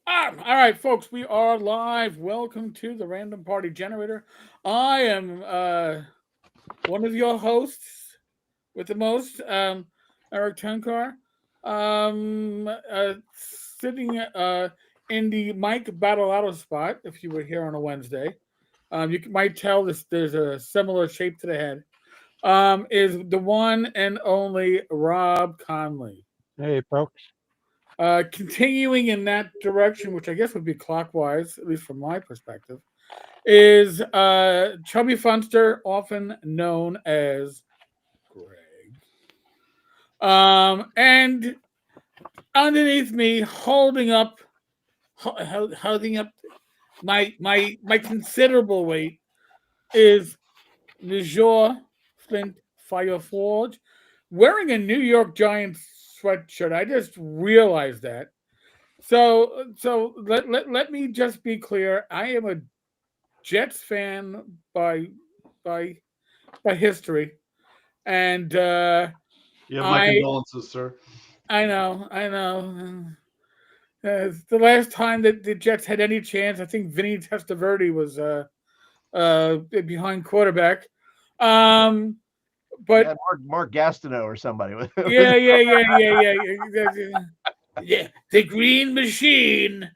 All right, folks, we are live. Welcome to the Random Party Generator. I am one of your hosts with the most, Erik Tenkar, sitting in the Mike Battle Auto spot. If you were here on a Wednesday, might tell this. There's a similar shape to the head. Is the one and only Rob Conley. Hey, folks. Continuing in that direction, which I guess would be clockwise, at least from my perspective, is Chubby Funster, often known as Greg. And underneath me, holding up my considerable weight, is Leisure Flint Fireforge, wearing a New York Giants sweatshirt. I just realized that. So let me just be clear. I am a Jets fan by by history, and You have my I condolences, sir. I know. The last time that the Jets had any chance, I think Vinny Testaverde was behind quarterback. Um, You but had Mark Gastineau or somebody. yeah. Yeah, the Green Machine.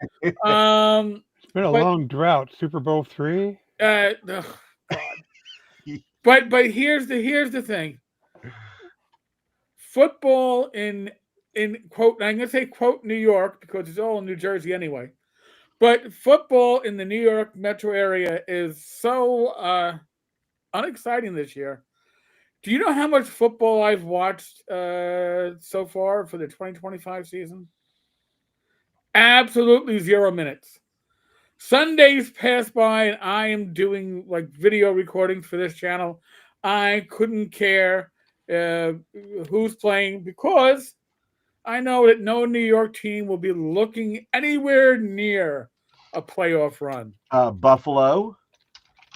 Um, It's been a but long drought. Super Bowl three. oh, God. But here's the thing. Football in quote, I'm gonna say quote New York because it's all in New Jersey anyway. But football in the New York metro area is so unexciting this year. Do you know how much football I've watched so far for the 2025 season? Absolutely 0 minutes. Sundays pass by and I am doing like video recordings for this channel. I couldn't care uh, who's playing because I know that no New York team will be looking anywhere near a playoff run. Buffalo.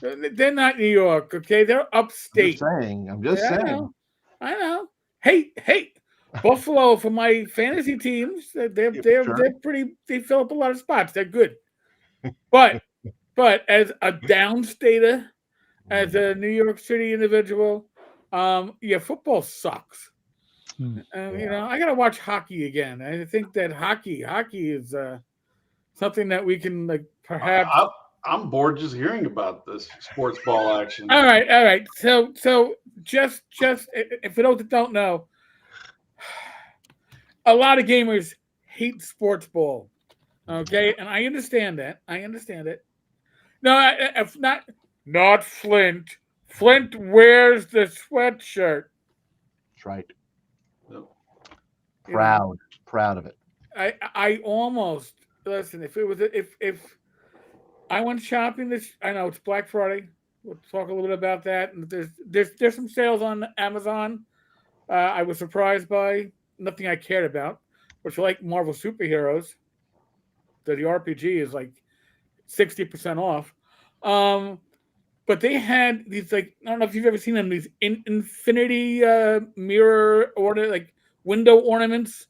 They're not New York, okay? They're I'm just upstate. saying. I'm just Yeah, I saying. know. I know. Hey, Buffalo for my fantasy teams. Yeah, sure. They're pretty. They fill up a lot of spots. They're good. But as a downstater, as Mm, a New York City individual, yeah, football sucks. Hmm. yeah. I gotta watch hockey again. I think that hockey is something that we can like perhaps. I, I'm bored just hearing about this sports ball action. All right. So just for those that don't know, a lot of gamers hate sports ball. Okay, and I understand that. I understand it. No, if not Flint. Flint wears the sweatshirt. That's right. Yep. You know, Proud of it. I almost listen. If I went shopping this, I know it's Black Friday. We'll talk a little bit about that. And there's some sales on Amazon. I was surprised by nothing I cared about, which like Marvel superheroes. The RPG is like 60% off. Um, but they had these like I don't know if you've ever seen them these infinity mirror order like window ornaments.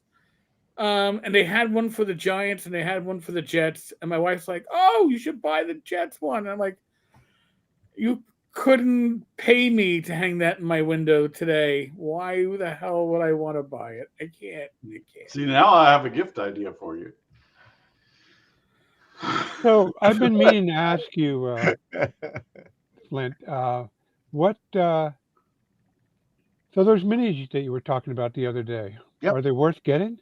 And they had one for the Giants and they had one for the Jets. And my wife's like, "Oh, you should buy the Jets one." And I'm like, "You couldn't pay me to hang that in my window today. Why the hell would I want to buy it? I can't. I can't." See, now I have a gift idea for you. So I've been meaning to ask you, Flint, what? So those minis that you were talking about the other day, Yep. are they worth getting?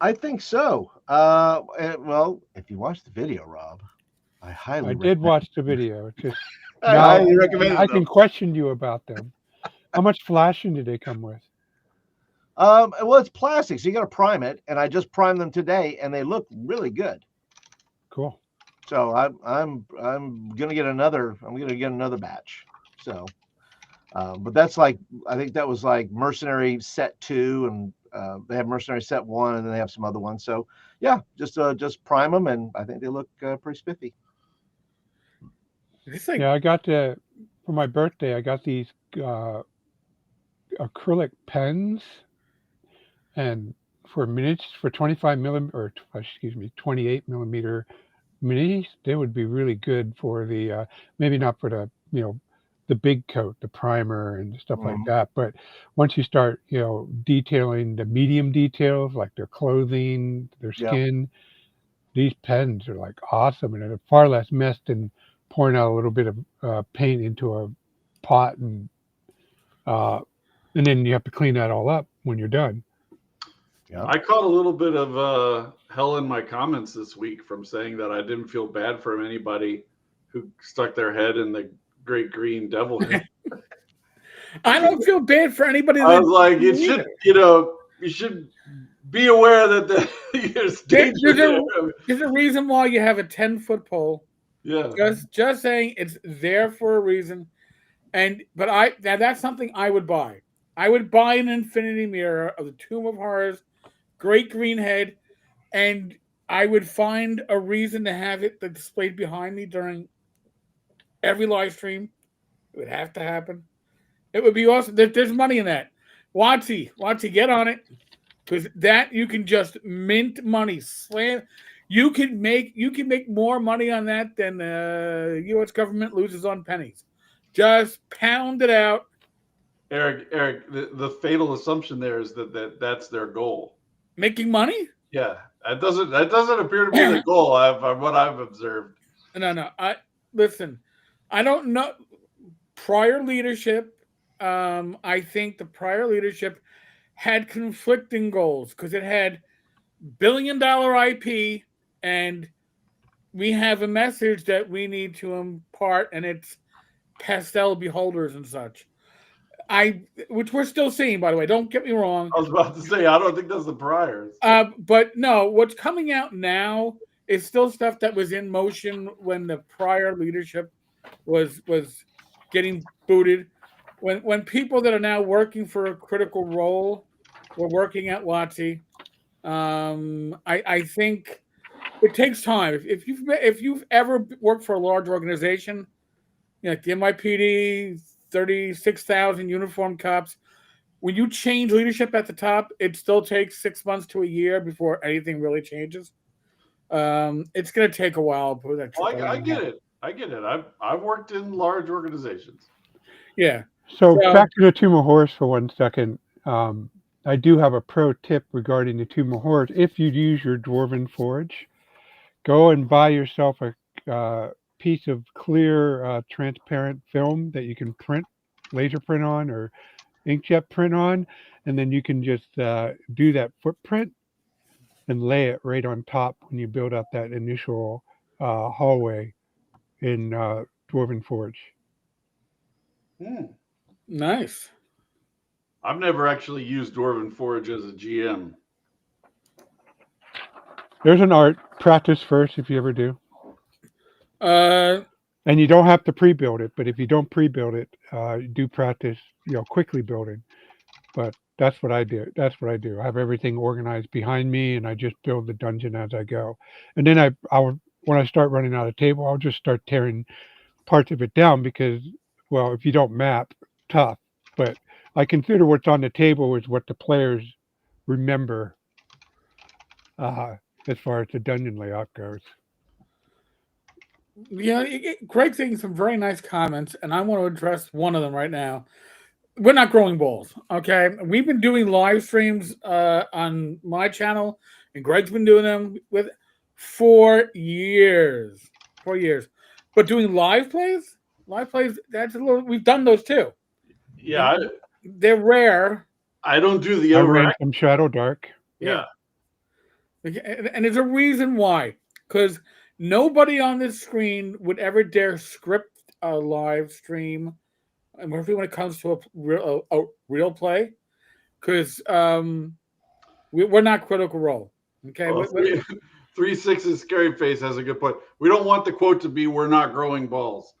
I think so. Well, if you watch the video, Rob, I highly I did recommend. watch the video. It's just I now highly recommend I them. can question you about them. How much flashing did they come with? Well, it's plastic, so you got to prime it, and I just primed them today, and they look really good. Cool. So I'm gonna get another. I'm gonna get another batch. So, but that's like I think that was like Mercenary Set Two, and they have Mercenary Set One, and then they have some other ones. So yeah, just prime them, and I think they look pretty spiffy. It's like Yeah, I got for my birthday. I got these uh, acrylic pens, and for minutes for 25 millimeter, or excuse me, 28 millimeter minis. They would be really good for the maybe not for the the big coat, the primer and stuff like Mhm. that. But once you start detailing the medium details like their clothing, their Yeah. skin, these pens are like awesome, and they're far less mess than pouring out a little bit of paint into a pot uh, and then you have to clean that all up when you're done. Yeah. I caught a little bit of hell in my comments this week from saying that I didn't feel bad for anybody who stuck their head in the great green devil head. I don't feel bad for anybody I that was like, it either. should, you should be aware that there's danger there. There's a reason why you have a 10-foot pole. Yeah. Just saying, it's there for a reason. But that's something I would buy. I would buy an infinity mirror of the Tomb of Horrors, great green head, and I would find a reason to have it displayed behind me during every live stream. It would have to happen. It would be awesome. There's money in that. Watsy, get on it, because that you can just mint money, slam. You can make more money on that than the U.S. government loses on pennies. Just pound it out. Eric, the fatal assumption there is that's their goal. Making money? Yeah, that doesn't appear to be the goal. From what I've observed. No. Listen. I don't know prior leadership. I think the prior leadership had conflicting goals because it had billion-dollar IP, and we have a message that we need to impart, and it's pastel beholders and such. Which we're still seeing, by the way. Don't get me wrong. I was about to say, I don't think that's the priors. But no, what's coming out now is still stuff that was in motion when the prior leadership was getting booted. When people that are now working for a critical role were working at WotC, I think it takes time. If you've ever worked for a large organization, like the NYPD, 36,000 uniformed cops, when you change leadership at the top, it still takes 6 months to a year before anything really changes. It's going to take a while. I get it. I've worked in large organizations. Yeah. So back to the Tomb of Horrors for 1 second. I do have a pro tip regarding the Tomb of Horrors. If you use your Dwarven Forge, go and buy yourself a piece of clear, transparent film that you can laser print on, or inkjet print on, and then you can just do that footprint and lay it right on top when you build up that initial hallway in Dwarven Forge. Nice. I've never actually used Dwarven Forge as a GM. There's an art. Practice first if you ever do. And you don't have to pre-build it, but if you don't pre-build it, do practice, quickly building. But that's what I do. I have everything organized behind me, and I just build the dungeon as I go. And then when I start running out of table, I'll just start tearing parts of it down because, well, if you don't map, tough. But I consider what's on the table is what the players remember as far as the dungeon layout goes. Yeah, Greg's saying some very nice comments, and I want to address one of them right now. We're not growing balls, okay? We've been doing live streams on my channel, and Greg's been doing them with 4 years. 4 years. But doing live plays, that's a little. We've done those too. Yeah, they're rare. I don't do the I overactive. ran some Shadow Dark. Yeah. And there's a reason why. Because nobody on this screen would ever dare script a live stream, and especially when it comes to a real play, because we're not Critical Role. Okay. Well, 3-6's Scary Face has a good point. We don't want the quote to be "We're not growing balls."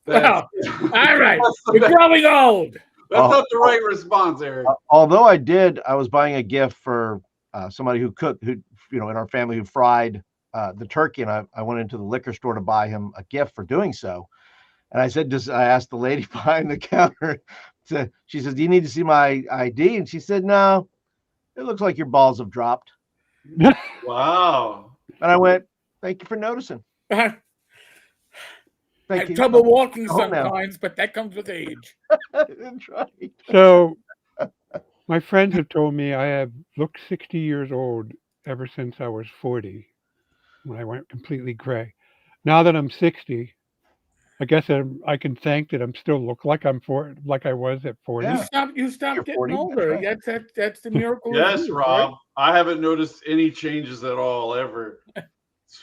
All right, we're growing old. That's not the right response, Eric. Although I was buying a gift for somebody who cooked, who in our family, who fried the turkey, and I went into the liquor store to buy him a gift for doing so. And I asked the lady behind the counter, she says, "Do you need to see my ID?" And she said, "No, It looks like your balls have dropped. Wow. And I went, thank you for noticing. I Thank have you. trouble walking home now. sometimes, but that comes with age. That's right. So my friends have told me I have looked 60 years old ever since I was 40, when I went completely gray. Now that I'm 60, I guess I can thank that I'm still look like like I was at 40. Yeah. You stopped You're getting 40, that's older. right. That's the miracle of Yes, youth, Rob. I haven't noticed any changes at all ever.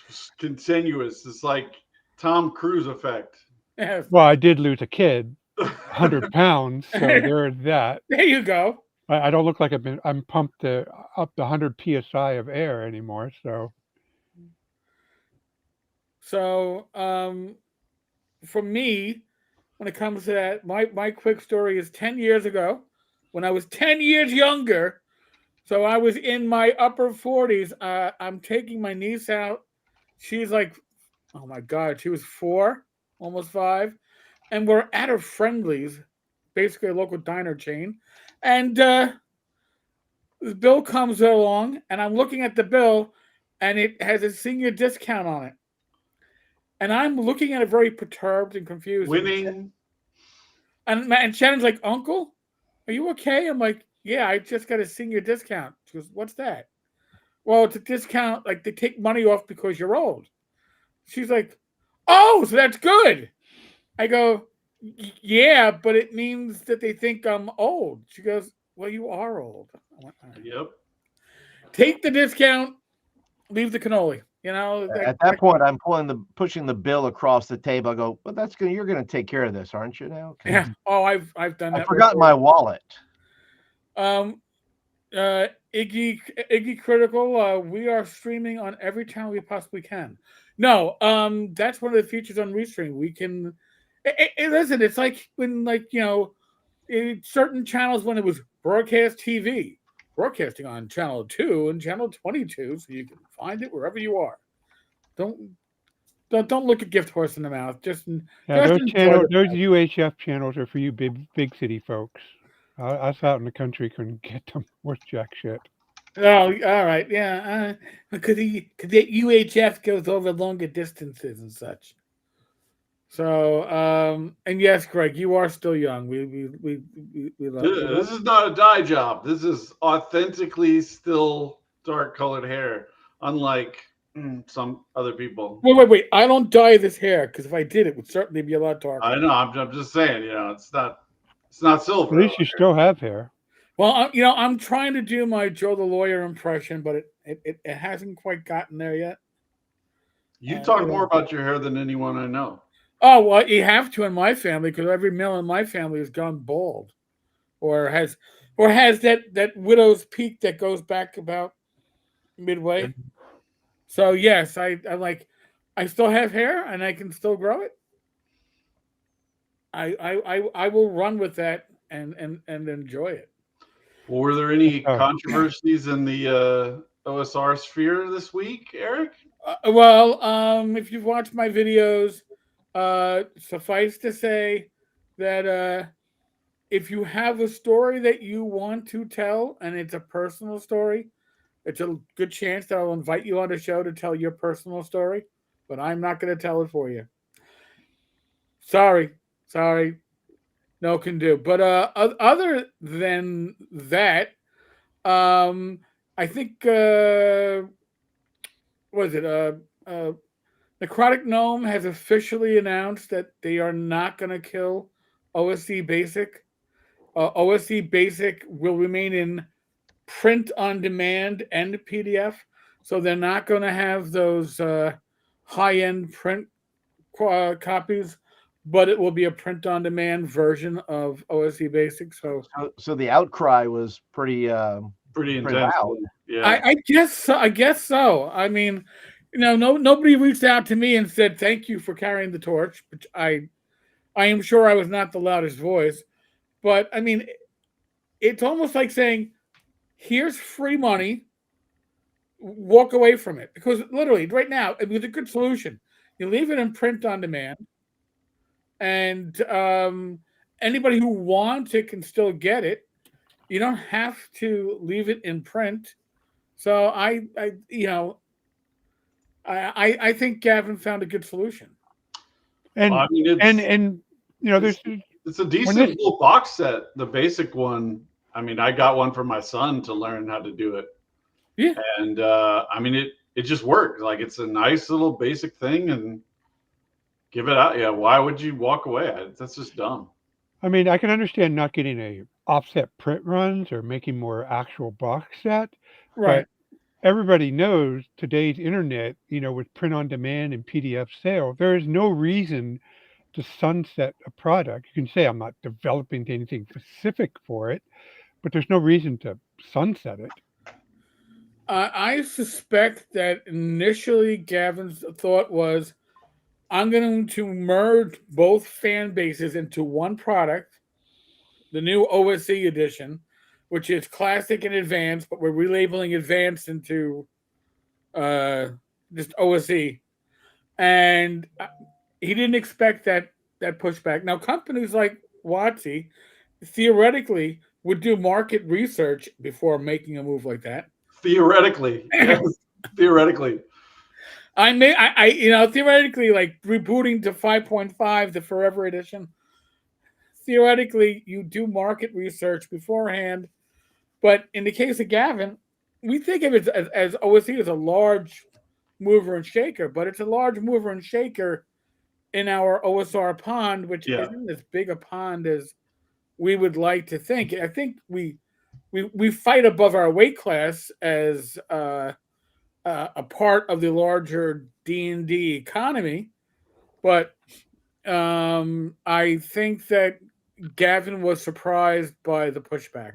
It's continuous. It's like Tom Cruise effect. right? Yes. Well, I did lose a kid, 100 pounds, so there's that. There you go. I don't look like I'm pumped up to 100 psi of air anymore. So, for me, when it comes to that, my quick story is 10 years ago, when I was 10 years younger. So I was in my upper 40s. I'm taking my niece out. She's like, oh my God, she was 4, almost 5. And we're at a Friendlies, basically a local diner chain. And the bill comes along, and I'm looking at the bill, and it has a senior discount on it. And I'm looking at it very perturbed and confused. Winning. And Shannon's like, Uncle, are you okay? I'm like, yeah, I just got a senior discount. She goes, what's that? Well, it's a discount, like they take money off because you're old. She's like, oh, so that's good. I go, yeah, but it means that they think I'm old. She goes, well, you are old. I went, all right. Yep. Take the discount, leave the cannoli. You know, At that point, I'm pushing the bill across the table. I go, well, you're gonna take care of this, aren't you now? Okay. Yeah. Oh, I've done that. I forgot my wallet. Iggy Critical, we are streaming on every channel we possibly can. No, that's one of the features on Restream. We can listen, it's like when, like, you know, in certain channels, when it was broadcast TV, broadcasting on channel 2 and channel 22, so you can find it wherever you are. Don't look a gift horse in the mouth. Just those enjoy those UHF channels are for you big city folks. Us out in the country couldn't get them worth jack shit. Oh, all right, yeah, because the UHF goes over longer distances and such. So, and yes, Greg, you are still young. We love you. This is not a dye job. This is authentically still dark colored hair, unlike some other people. Wait! I don't dye this hair, because if I did, it would certainly be a lot darker. I know. I'm just saying. You know, it's not silver. At least you still have hair. Well, I'm trying to do my Joe the Lawyer impression, but it hasn't quite gotten there yet. You talk more about your hair than anyone I know. Oh, well, you have to in my family, because every male in my family has gone bald, or has that widow's peak that goes back about midway. So yes, I still have hair and I can still grow it. I will run with that and enjoy it. Well, were there any controversies in the OSR sphere this week, Eric? If you've watched my videos, suffice to say that if you have a story that you want to tell and it's a personal story, it's a good chance that I'll invite you on the show to tell your personal story, but I'm not going to tell it for you. Sorry, no can do. But other than that, I think was it Necrotic Gnome has officially announced that they are not going to kill OSC Basic. OSC Basic will remain in print on demand and PDF, so they're not going to have those high-end print copies, but it will be a print on demand version of OSC Basic. So the outcry was pretty intense. loud. Yeah, I guess so. I mean, nobody reached out to me and said thank you for carrying the torch, which I am sure I was not the loudest voice, but I mean, it's almost like saying, here's free money, walk away from it. Because literally right now, it was a good solution. You leave it in print on demand, and anybody who wants it can still get it. You don't have to leave it in print. So I think Gavin found a good solution. Well, And I mean, and there's it's a when decent this little box set. The basic one. I mean, I got one for my son to learn how to do it, Yeah. and I mean, it just worked. Like it's a nice little basic thing, and give it out. Yeah, why would you walk away? That's just dumb. I mean, I can understand not getting a offset print runs or making more actual box set, Right. but everybody knows today's internet, with print on demand and PDF sale, there is no reason to sunset a product. You can say I'm not developing anything specific for it, but there's no reason to sunset it. I suspect that initially Gavin's thought was, I'm going to merge both fan bases into one product, the new OSE edition, which is classic and advanced, but we're relabeling advanced into uh, just OSE. And he didn't expect that pushback. Now, companies like Watsy theoretically would do market research before making a move like that. Theoretically, yes, theoretically. Theoretically, like rebooting to 5.5, the Forever Edition. Theoretically, you do market research beforehand, but in the case of Gavin, we think of it as OSE as a large mover and shaker, but it's a large mover and shaker in our OSR pond, which Yeah. isn't as big a pond as we would like to think. I think we fight above our weight class as a part of the larger D&D economy, but I think that Gavin was surprised by the pushback,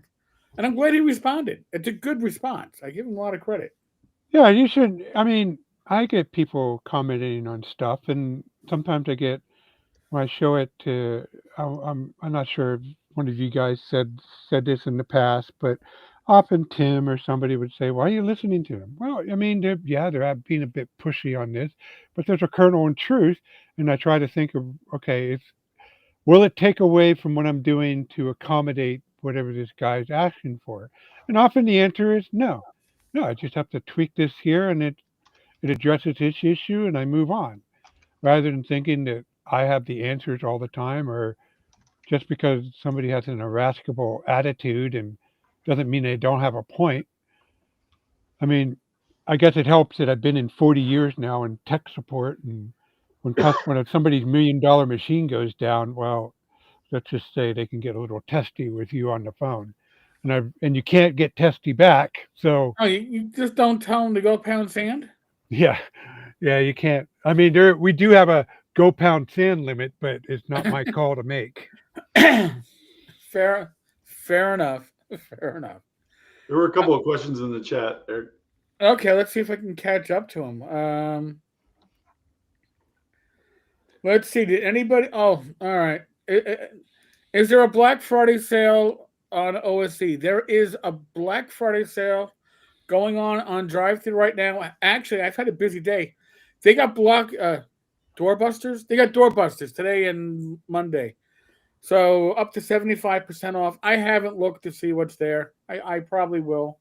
and I'm glad he responded. It's a good response. I give him a lot of credit. Yeah, you should. I mean, I get people commenting on stuff, and sometimes I get when I show it to. I'm not sure if one of you guys said this in the past, but often Tim or somebody would say, "Why are you listening to him?" Well, I mean, they're being a bit pushy on this, but there's a kernel in truth, and I try to think of, okay, will it take away from what I'm doing to accommodate whatever this guy's asking for? And often the answer is no. No, I just have to tweak this here, and it addresses this issue, and I move on, rather than thinking that I have the answers all the time, or just because somebody has an irascible attitude and doesn't mean they don't have a point. I mean, I guess it helps that I've been in 40 years now in tech support, and when somebody's $1 million machine goes down, well, let's just say they can get a little testy with you on the phone, and you can't get testy back. So Oh, you just don't tell him to go pound sand? yeah, yeah, you can't. I mean, we do have a go pound sand limit, but it's not my call to make. Fair enough. Fair enough. There were a couple of questions in the chat, Eric. Okay, let's see if I can catch up to him. Let's see. Did anybody? Oh, all right. Is there a Black Friday sale on OSC? There is a Black Friday sale going on drive-thru right now. Actually, I've had a busy day. They got doorbusters. They got doorbusters today and Monday, so up to 75% off. I haven't looked to see what's there. I probably will,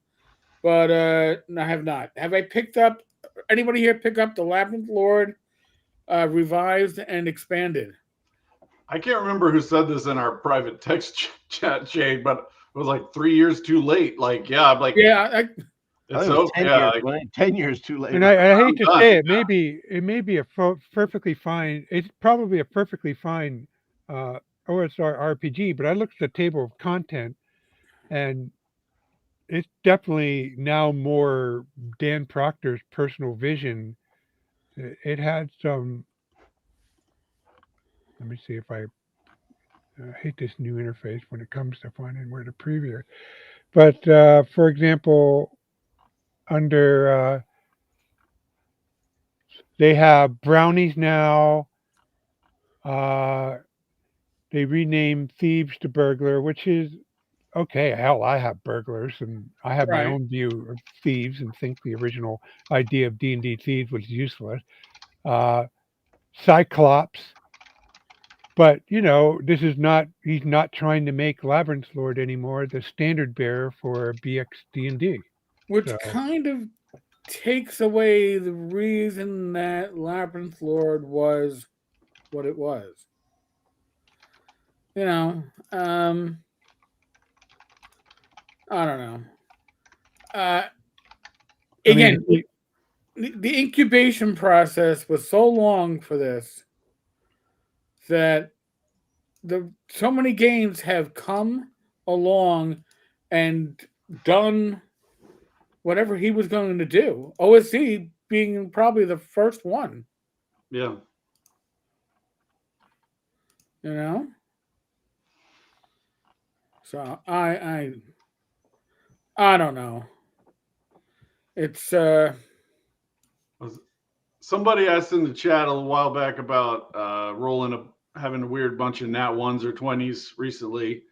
but I have not. Have I picked up? Anybody here pick up the Labyrinth Lord revised and expanded? I can't remember who said this in our private text chat, Shade, but it was like 3 years too late. Like, yeah, I'm like, Yeah, it's it was okay. 10 Yeah, years, like, wasn't it? 10 years too late. And I hate to done, say it, yeah. it may be a perfectly fine. It's probably a perfectly fine OSR RPG, but I looked at the table of content, and it's definitely now more Dan Proctor's personal vision. It had some. Let me see if I hate this new interface when it comes to finding where to preview it. But for example, under they have brownies now. They renamed thieves to burglar, which is okay. Hell, I have burglars, and I have my right. own view of thieves, and think the original idea of D&D thieves was useless. Cyclops, But this is not. He's not trying to make Labyrinth Lord anymore the standard bearer for BX D&D. Which So kind of takes away the reason that Labyrinth Lord was what it was. You know, I don't know. Uh, I mean, again, the incubation process was so long for this that so many games have come along and done whatever he was going to do. OSC being probably the first one, Yeah. you know. So I don't know. It's Somebody asked in the chat a while back about having a weird bunch of nat 1s or 20s recently.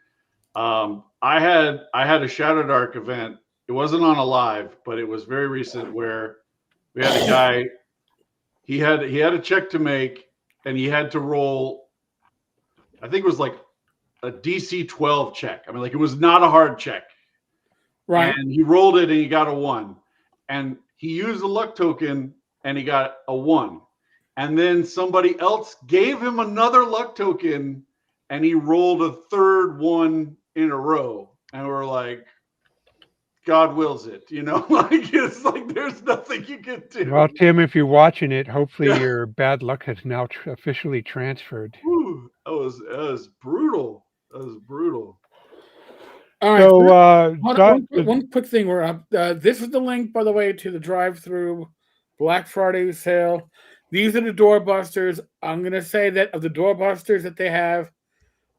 I had a Shadow Dark event. It wasn't on a live, but it was very recent where we had a guy. He had a check to make, and he had to roll. I think it was like a DC 12 check. I mean, like it was not a hard check. right. And he rolled it, and he got a 1. And he used a luck token, and he got a 1. And then somebody else gave him another luck token, and he rolled a third 1 in a row. And we're like, God wills it, like it's like there's nothing you can do. well, Tim, if you're watching it, hopefully Yeah. your bad luck has now officially transferred. Whew, that was brutal. That was brutal. All right. So, One quick thing. We're up. This is the link, by the way, to the drive-through Black Friday sale. These are the doorbusters. I'm gonna say that of the doorbusters that they have,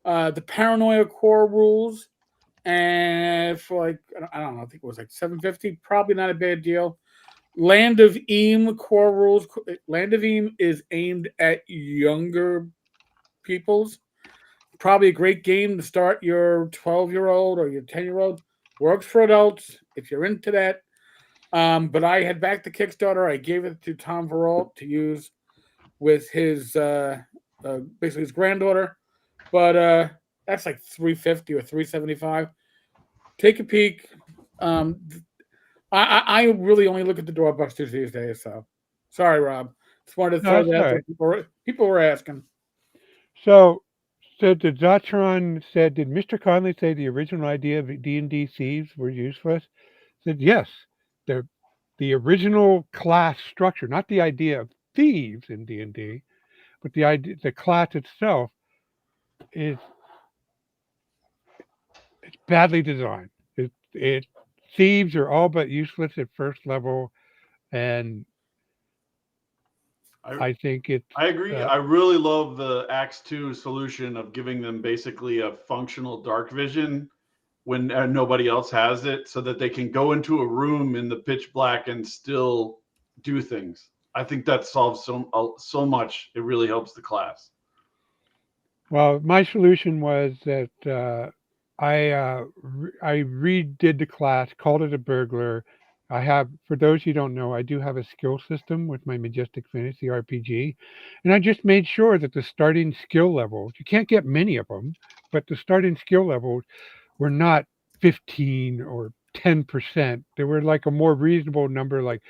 the Paranoia core rules, and for like I don't know, I think it was like $750. Probably not a bad deal. Land of Eam core rules. Land of Eam is aimed at younger peoples. Probably a great game to start your 12-year-old or your 10-year-old. Works for adults if you're into that. But I had backed the Kickstarter. I gave it to Tom Veralt to use with his basically his granddaughter. But that's like $350 or $375. Take a peek. I really only look at the doorbusters these days. So sorry, Rob. Just wanted to no, throw that's that all out right. there. People were asking. So the Zotron said, did Mr. Conley say the original idea of D&D thieves were useless? Said yes. The the original class structure, not the idea of thieves in D&D, but the class itself is it's badly designed. It thieves are all but useless at first level, and I I think it's I agree. I really love the Axe 2 solution of giving them basically a functional dark vision when nobody else has it, so that they can go into a room in the pitch black and still do things. I think that solves so much. It really helps the class. well. My solution was that I redid the class, called it a burglar. I have, for those who don't know, I do have a skill system with my Majestic Fantasy RPG, and I just made sure that the starting skill levels, you can't get many of them, but the starting skill levels were not 15 or 10%. They were like a more reasonable number, like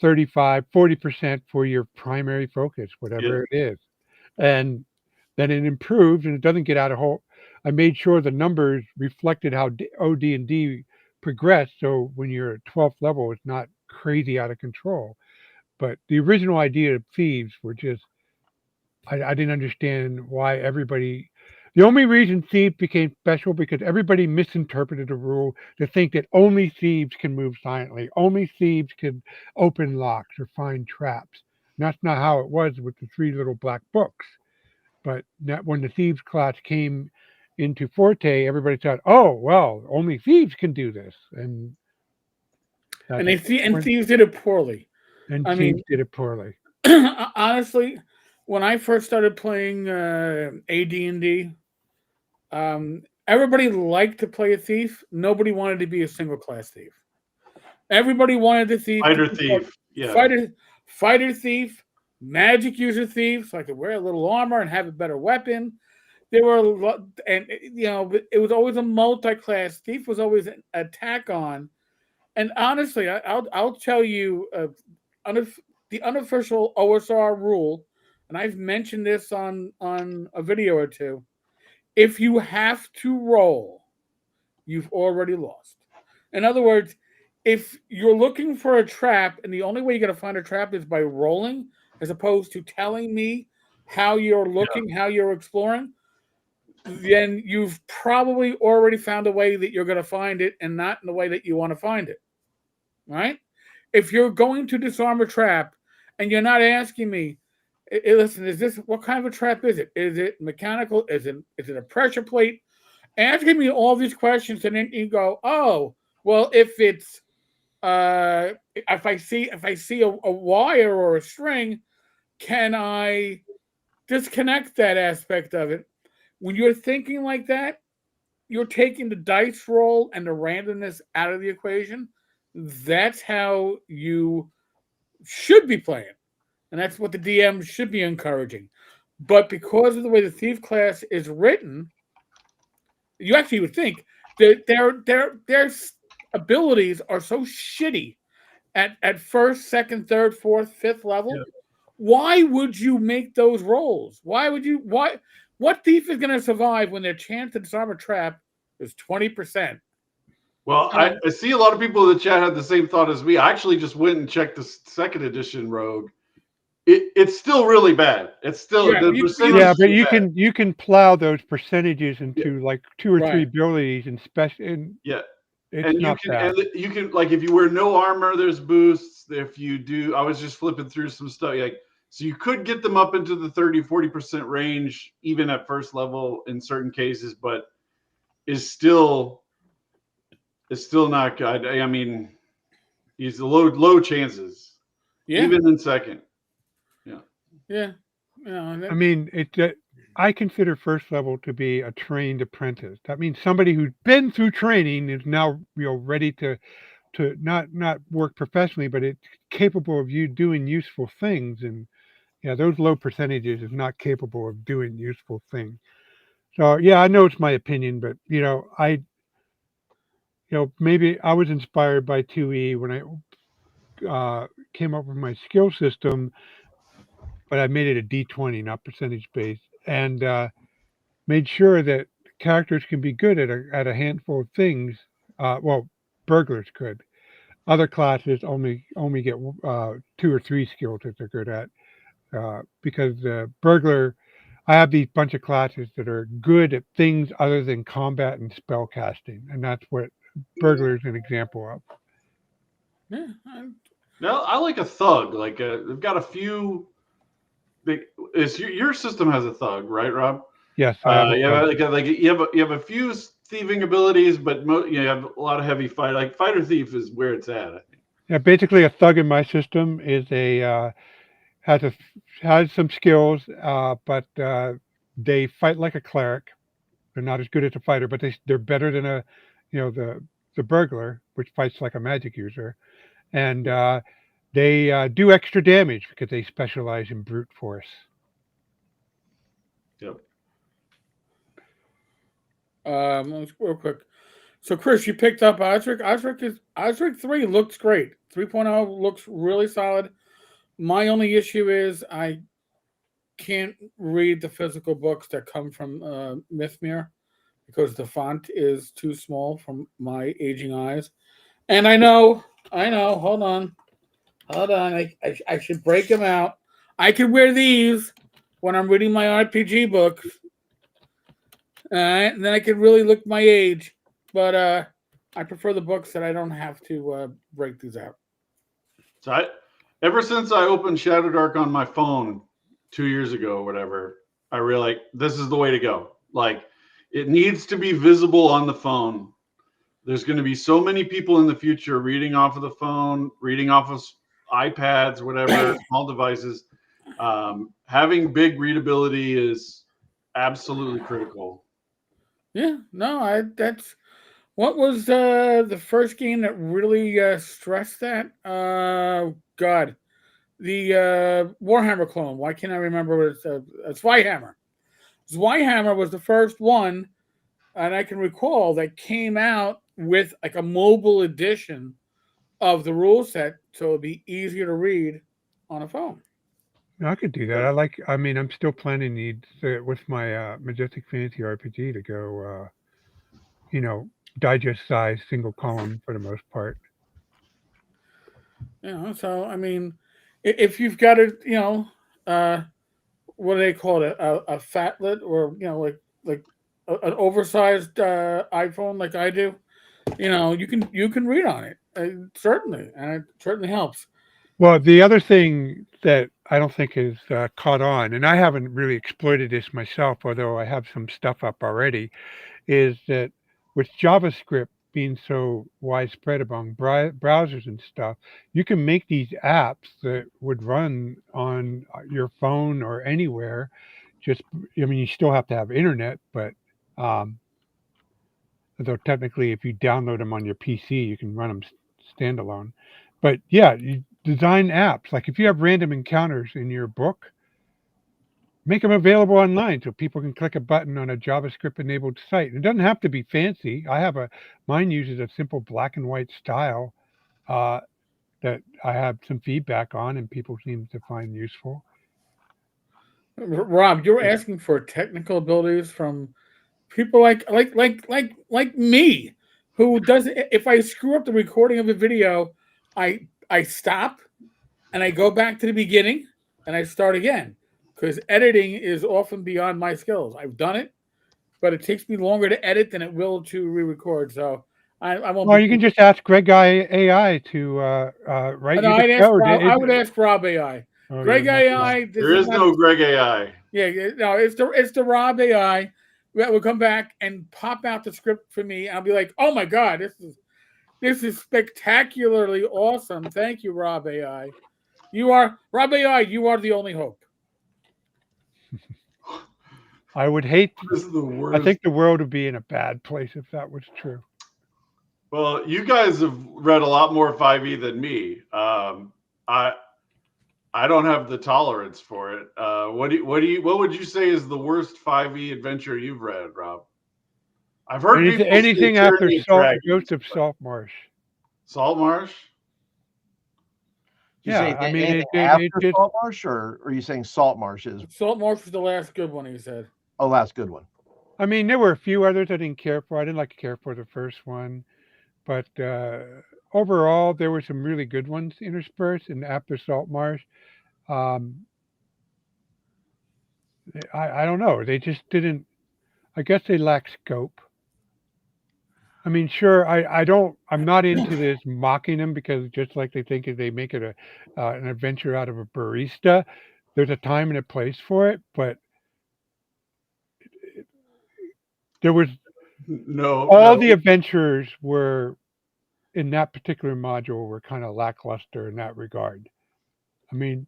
35, 40% for your primary focus, Yeah. whatever it is. And then it improved, and it doesn't get out of whole. I made sure the numbers reflected how OD&D progressed. So when you're at 12th level, it's not crazy out of control. But the original idea of thieves were just, I didn't understand why everybody. The only reason thieves became special because everybody misinterpreted the rule to think that only thieves can move silently, only thieves can open locks or find traps. And that's not how it was with the three little black books. But when the thieves class came into Forte, everybody thought, "Oh, well, only thieves can do this," and And that's thieves did it poorly. and I thieves mean, did it poorly. honestly, when I first started playing AD&D, everybody liked to play a thief. Nobody wanted to be a single class thief. Everybody wanted the thief to Fighter be called thief. Yeah. fighter thief, magic user thieves, so I could wear a little armor and have a better weapon. There were a lot, and it was always a multi-class. Thief was always an attack on. And honestly, I'll tell you, the unofficial OSR rule, and I've mentioned this on a video or two. If you have to roll, you've already lost. In other words, if you're looking for a trap and the only way you're going to find a trap is by rolling, as opposed to telling me how you're looking, how you're exploring, then you've probably already found a way that you're going to find it and not in the way that you want to find it. Right? If you're going to disarm a trap and you're not asking me, listen, is this, what kind of a trap is it? Is it mechanical? Is it a pressure plate? Asking me all these questions, and then you go, oh, well, if it's if I see a wire or a string, can I disconnect that aspect of it? When you're thinking like that, you're taking the dice roll and the randomness out of the equation. That's how you should be playing, and that's what the DM should be encouraging. But because of the way the thief class is written, you actually would think that their abilities are so shitty at first, second, third, fourth, fifth level. Yeah. Why would you make those rolls? Why what thief is going to survive when their chance to disarm a trap is 20%? Well, I see a lot of people in the chat had the same thought as me. I actually just went and checked the second edition rogue. It's still really bad. It's still the percentage. Yeah, but bad. you can plow those percentages into like 2 or 3 Right. abilities and special. And Yeah. it's And not bad. you can, like, if you wear no armor, there's boosts. If you do, I was just flipping through some stuff, like, so you could get them up into the 30-40% range even at first level in certain cases, but it's still not good. I mean, he's low chances, Yeah. even in second. Yeah. I mean, I consider first level to be a trained apprentice. That means somebody who's been through training is now ready to not work professionally, but it's capable of you doing useful things. And yeah, those low percentages is not capable of doing useful things. So yeah, I know it's my opinion, but maybe I was inspired by 2E when I came up with my skill system, but I made it a D20, not percentage based, and made sure that characters can be good at a handful of things. Well, burglars could. Other classes only get 2 or 3 skills that they're good at. Because burglar, I have these bunch of classes that are good at things other than combat and spell casting, and that's what burglar is an example of. Yeah. No, I like a thug. Like they've got a few. Your system has a thug, right, Rob? Yes, I have. You have a few thieving abilities, but you have a lot of heavy fight. Like fighter thief is where it's at, I think. Yeah, basically a thug in my system is has a has some skills, but they fight like a cleric. They're not as good as a fighter, but they're better than the burglar, which fights like a magic user, and they do extra damage because they specialize in brute force. Yep. Real quick. So, Chris, you picked up Osric. Osric 3 looks great. 3.0 looks really solid. My only issue is I can't read the physical books that come from Mythmere because the font is too small for my aging eyes. And I know. Hold on. I should break them out. I can wear these when I'm reading my RPG books. All right, and then I can really look my age. But I prefer the books that I don't have to break these out. So ever since I opened Shadowdark on my phone 2 years ago or whatever, I realized this is the way to go. Like, it needs to be visible on the phone. There's going to be so many people in the future reading off of the phone, reading off of iPads, whatever, small devices. Having big readability is absolutely critical. Yeah, no, that's what was the first game that really stressed that. God, Warhammer clone. Why can't I remember what it's? Zweihammer. Zweihammer was the first one, and I can recall that came out with like a mobile edition of the rule set, so it'd be easier to read on a phone. I could do that. I mean, I'm still planning with my Majestic Fantasy RPG to go, you know, digest size single column for the most part. So I mean, if you've got a, uh, what do they call it, a fatlet, or like an oversized iPhone like I do, you can read on it, certainly, and it certainly helps. Well, the other thing that I don't think is caught on, and I haven't really exploited this myself, although I have some stuff up already, is that with JavaScript being so widespread among browsers and stuff, you can make these apps that would run on your phone or anywhere. Just, I mean, you still have to have internet, but um, though technically, if you download them on your PC, you can run them standalone. But yeah, you design apps. Like if you have random encounters in your book, make them available online so people can click a button on a JavaScript enabled site. It doesn't have to be fancy. Mine uses a simple black and white style uh, that I have some feedback on and people seem to find useful. Rob, you're asking for technical abilities from people like me, who doesn't. If I screw up the recording of a video, I stop and I go back to the beginning and I start again, because editing is often beyond my skills. I've done it, but it takes me longer to edit than it will to re-record. So I won't Well, be. you can just ask Greg AI to write And you the I'd ask code. Rob. I would ask Rob AI. Oh, you Greg would have to. AI. This There is is not. no Greg AI. Yeah, no, it's the Rob AI that will come back and pop out the script for me. I'll be like, oh my god, this is spectacularly awesome. Thank you, Rob AI. You are Rob AI. You are the only hope. I would hate. This is the I worst. think the world would be in a bad place if that was true. Well, you guys have read a lot more 5e than me. I don't have the tolerance for it. What would you say is the worst 5e adventure you've read, Rob? I've heard people say Anything after Tyranny of Dragons, Ghost of but Saltmarsh. Saltmarsh. You Yeah, saying I mean anything it after just. Saltmarsh, or are you saying Saltmarsh is Saltmarsh was the last good one, he said. last good one? I mean, there were a few others I didn't care for. I didn't like care for the first one, but overall, there were some really good ones interspersed. And after Saltmarsh, um, I don't know. They just didn't. I guess they lack scope. I mean, sure, I don't. I'm not into this mocking them because just like they think if they make it an adventure out of a barista, there's a time and a place for it. But there was No, all no. the adventures were in that particular module were kind of lackluster in that regard. I mean,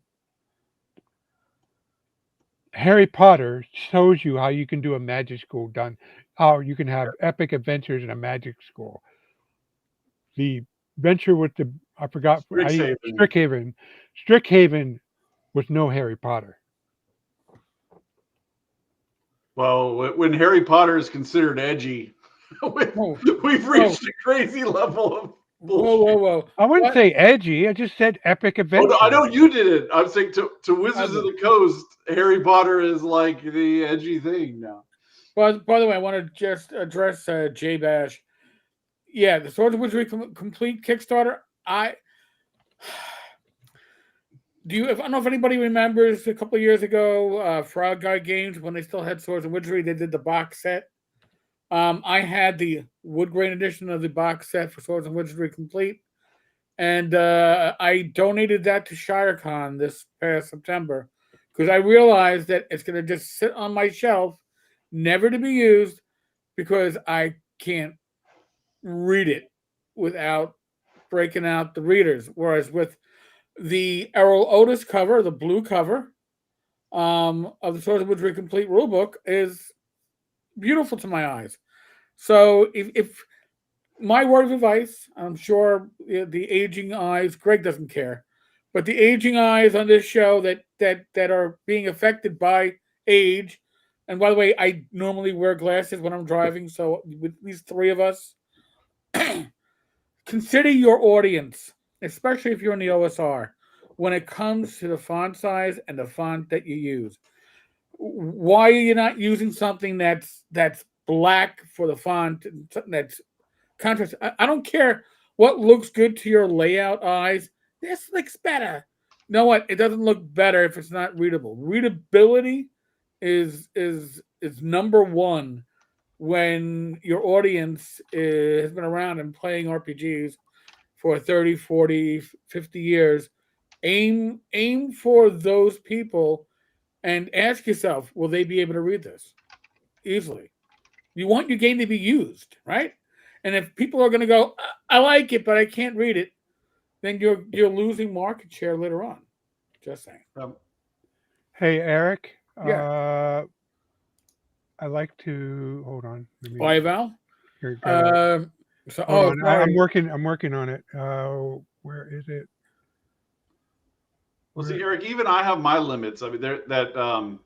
Harry Potter shows you how you can do a magic school done, how you can have epic adventures in a magic school. The venture with the I forgot Strixhaven. Strixhaven. Strixhaven was no Harry Potter. Well, when Harry Potter is considered edgy, Whoa, we've reached a crazy level of whoa, bullshit. whoa! I wouldn't What? say edgy. I just said epic Oh, adventure. no, I know you did it. I'm saying to Wizards of Okay. the Coast, Harry Potter is like the edgy thing now. By the way, I want to just address J Bash. Yeah, the Swords of Wizardry Complete Kickstarter. I don't know if anybody remembers a couple of years ago, Frog Guy Games, when they still had Swords of Wizardry, they did the box set. I had the wood grain edition of the box set for Swords of Wizardry Complete, and I donated that to ShireCon this past September because I realized that it's going to just sit on my shelf, never to be used, because I can't read it without breaking out the readers. Whereas with the Errol Otis cover, the blue cover of the Swords of Wizardry Complete Rulebook, is beautiful to my eyes. So if my word of advice, I'm sure the aging eyes, Greg doesn't care, But the aging eyes on this show that are being affected by age, and by the way, I normally wear glasses when I'm driving, so with these three of us, consider your audience, especially if you're in the OSR, when it comes to the font size and the font that you use. Why are you not using something that's black for the font, something that's contrast? I don't care what looks good to your layout eyes. This looks better. You know what? It doesn't look better if it's not readable. Readability is number one when your audience has been around and playing RPGs for 30, 40, 50 years. Aim for those people and ask yourself, will they be able to read this easily? You want your game to be used, right? And if people are going to go, I like it, but I can't read it, then you're losing market share later on. Just saying. Hey, Eric. Yeah. I like to hold on. Let me Why, Val? here, gotta, So, hold on. I'm sorry. working on it. Where is it? Well, see, Eric, even I have my limits. I mean, there that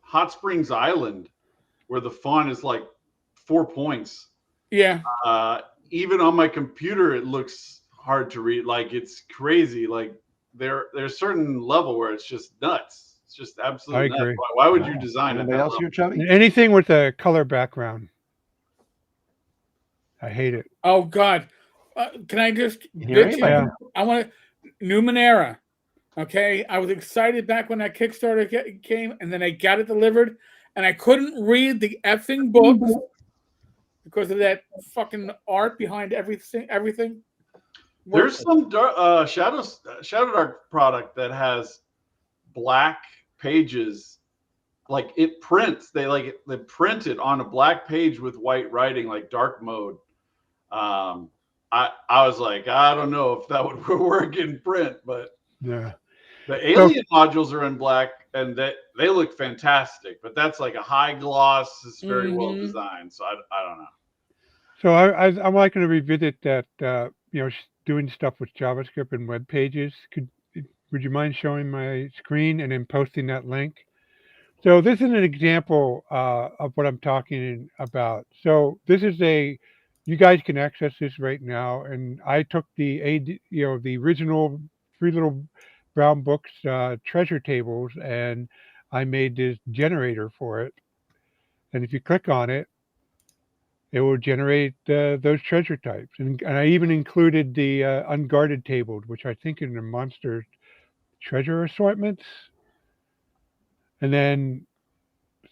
Hot Springs Island, where the font is like 4 points. Yeah. Even on my computer, it looks hard to read. Like it's crazy. Like there's a certain level where it's just nuts. It's just I absolutely nuts. agree. Why would you design it? Anybody else here, Chubby? Anything with a color background. I hate it. Oh God. Can I just hear bitch? anybody? Yeah. I want to Numenera. Okay, I was excited back when that Kickstarter came, and then I got it delivered, and I couldn't read the effing books because of that fucking art behind everything. Everything. There's some Shadow Dark product that has black pages, like it prints. They print it on a black page with white writing, like dark mode. I was like, I don't know if that would work in print, but Yeah. the alien modules are in black and they look fantastic. But that's like a high gloss. It's very well designed. So I don't know. So I'm like going to revisit that. Doing stuff with JavaScript and web pages. Would you mind showing my screen and then posting that link? So this is an example of what I'm talking about. So this is you guys can access this right now, and I took the original Three Little Brown Books treasure tables, and I made this generator for it. And if you click on it, it will generate those treasure types. And I even included the unguarded table, which I think in the monster treasure assortments. And then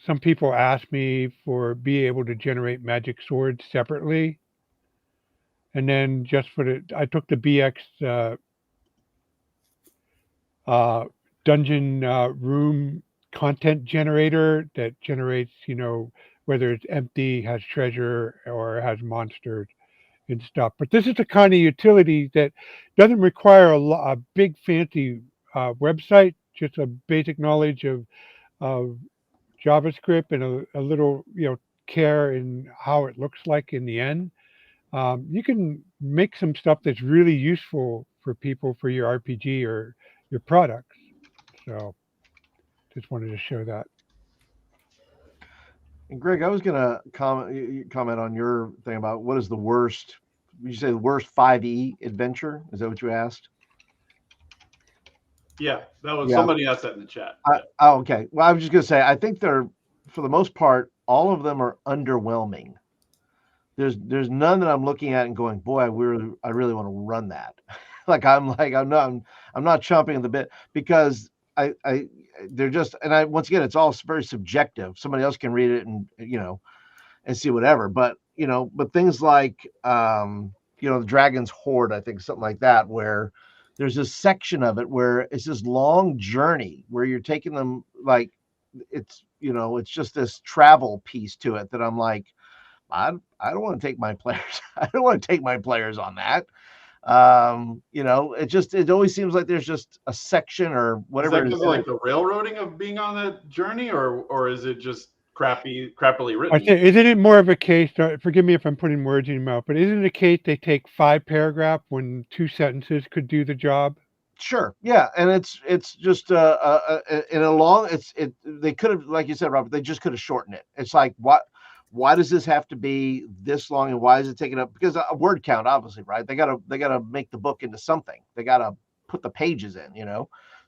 some people asked me for be able to generate magic swords separately. And then just I took the BX dungeon room content generator that generates, whether it's empty, has treasure, or has monsters and stuff. But this is the kind of utility that doesn't require a big fancy website, just a basic knowledge of JavaScript and a little, care in how it looks like in the end. You can make some stuff that's really useful for people for your RPG or your products. So just wanted to show that. And Greg, I was gonna comment on your thing about what is the worst. You say the worst 5e adventure? Is that what you asked? Yeah, that was somebody asked that in the chat. Okay. Well, I was just gonna say I think they're, for the most part, all of them are underwhelming. There's none that I'm looking at and going, boy, I really want to run that. I'm not chomping at the bit, because they're just, and once again, it's all very subjective. Somebody else can read it and and see whatever. But things like the Dragon's Hoard, I think something like that, where there's this section of it where it's this long journey where you're taking them, like it's just this travel piece to it that I'm like, I don't want to take my players. I don't want to take my players on that. It always seems like there's just a section or whatever. Is that because of like the railroading of being on that journey, or is it just crappily written? I think, isn't it more of a case? Forgive me if I'm putting words in your mouth, but isn't it a case they take 5 paragraphs when 2 sentences could do the job? Sure. Yeah, and it's just in a long they could have, like you said, Robert, they just could have shortened it. It's like, why does this have to be this long, and why is it taking up, because a word count, obviously, right? They gotta make the book into something. They gotta put the pages in,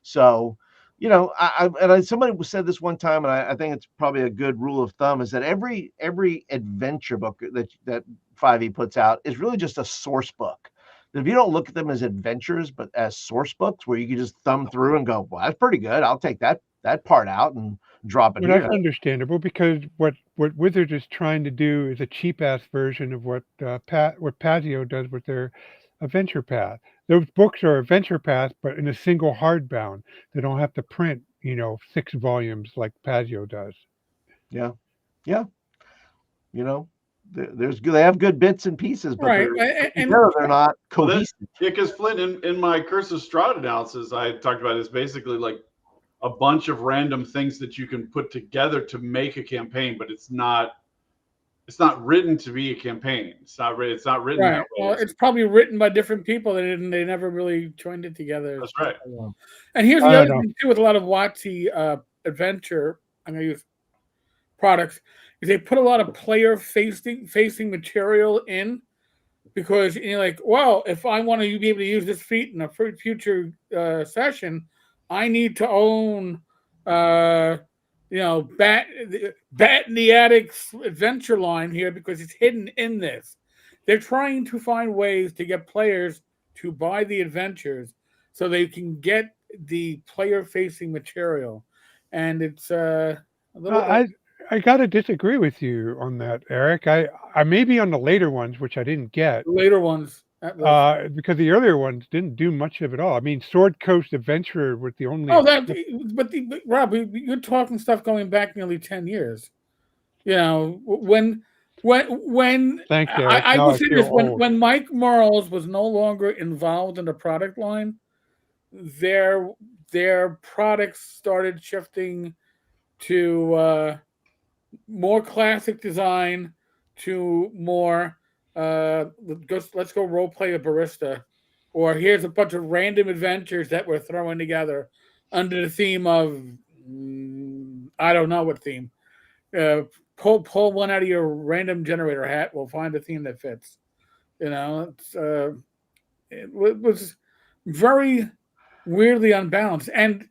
So, somebody said this one time, and I think it's probably a good rule of thumb, is that every adventure book that 5e puts out is really just a source book. If you don't look at them as adventures, but as source books where you can just thumb through and go, well, that's pretty good. I'll take that part out and drop it Well, that's here. understandable, because what Wizards is trying to do is a cheap ass version of what Pazio does with their Adventure Path. Those books are Adventure Path, but in a single hardbound. They don't have to print, 6 volumes like Pazio does. Yeah. Yeah. There's good. They have good bits and pieces, but Right. they're not Well, cohesive. because Flint, in my Curse of Strahd analysis, I talked about is basically like a bunch of random things that you can put together to make a campaign, but it's not written to be a campaign. It's not written Right. that way. Well, it's probably written by different people. They never really joined it together. That's right. And here's I the other don't know. thing too with a lot of WotC adventure. I'm going to use products. Is they put a lot of player facing material in, because like, well, if I want to be able to use this feat in a future session, I need to own Bat in the Attic's adventure line here because it's hidden in this. They're trying to find ways to get players to buy the adventures so they can get the player facing material. And it's a little I gotta disagree with you on that, Eric. I may be on the later ones, which I didn't get, later ones. because the earlier ones didn't do much of it all. I mean, Sword Coast Adventurer was the only. Oh, but Rob, you're talking stuff going back nearly 10 years. When Thanks, Eric. I Now will I say feel this, old. when Mike Morales was no longer involved in the product line, their products started shifting to more classic design, to more let's go role play a barista, or here's a bunch of random adventures that we're throwing together under the theme of I don't know what theme. Pull one out of your random generator hat. We'll find a theme that fits. It was very weirdly unbalanced. And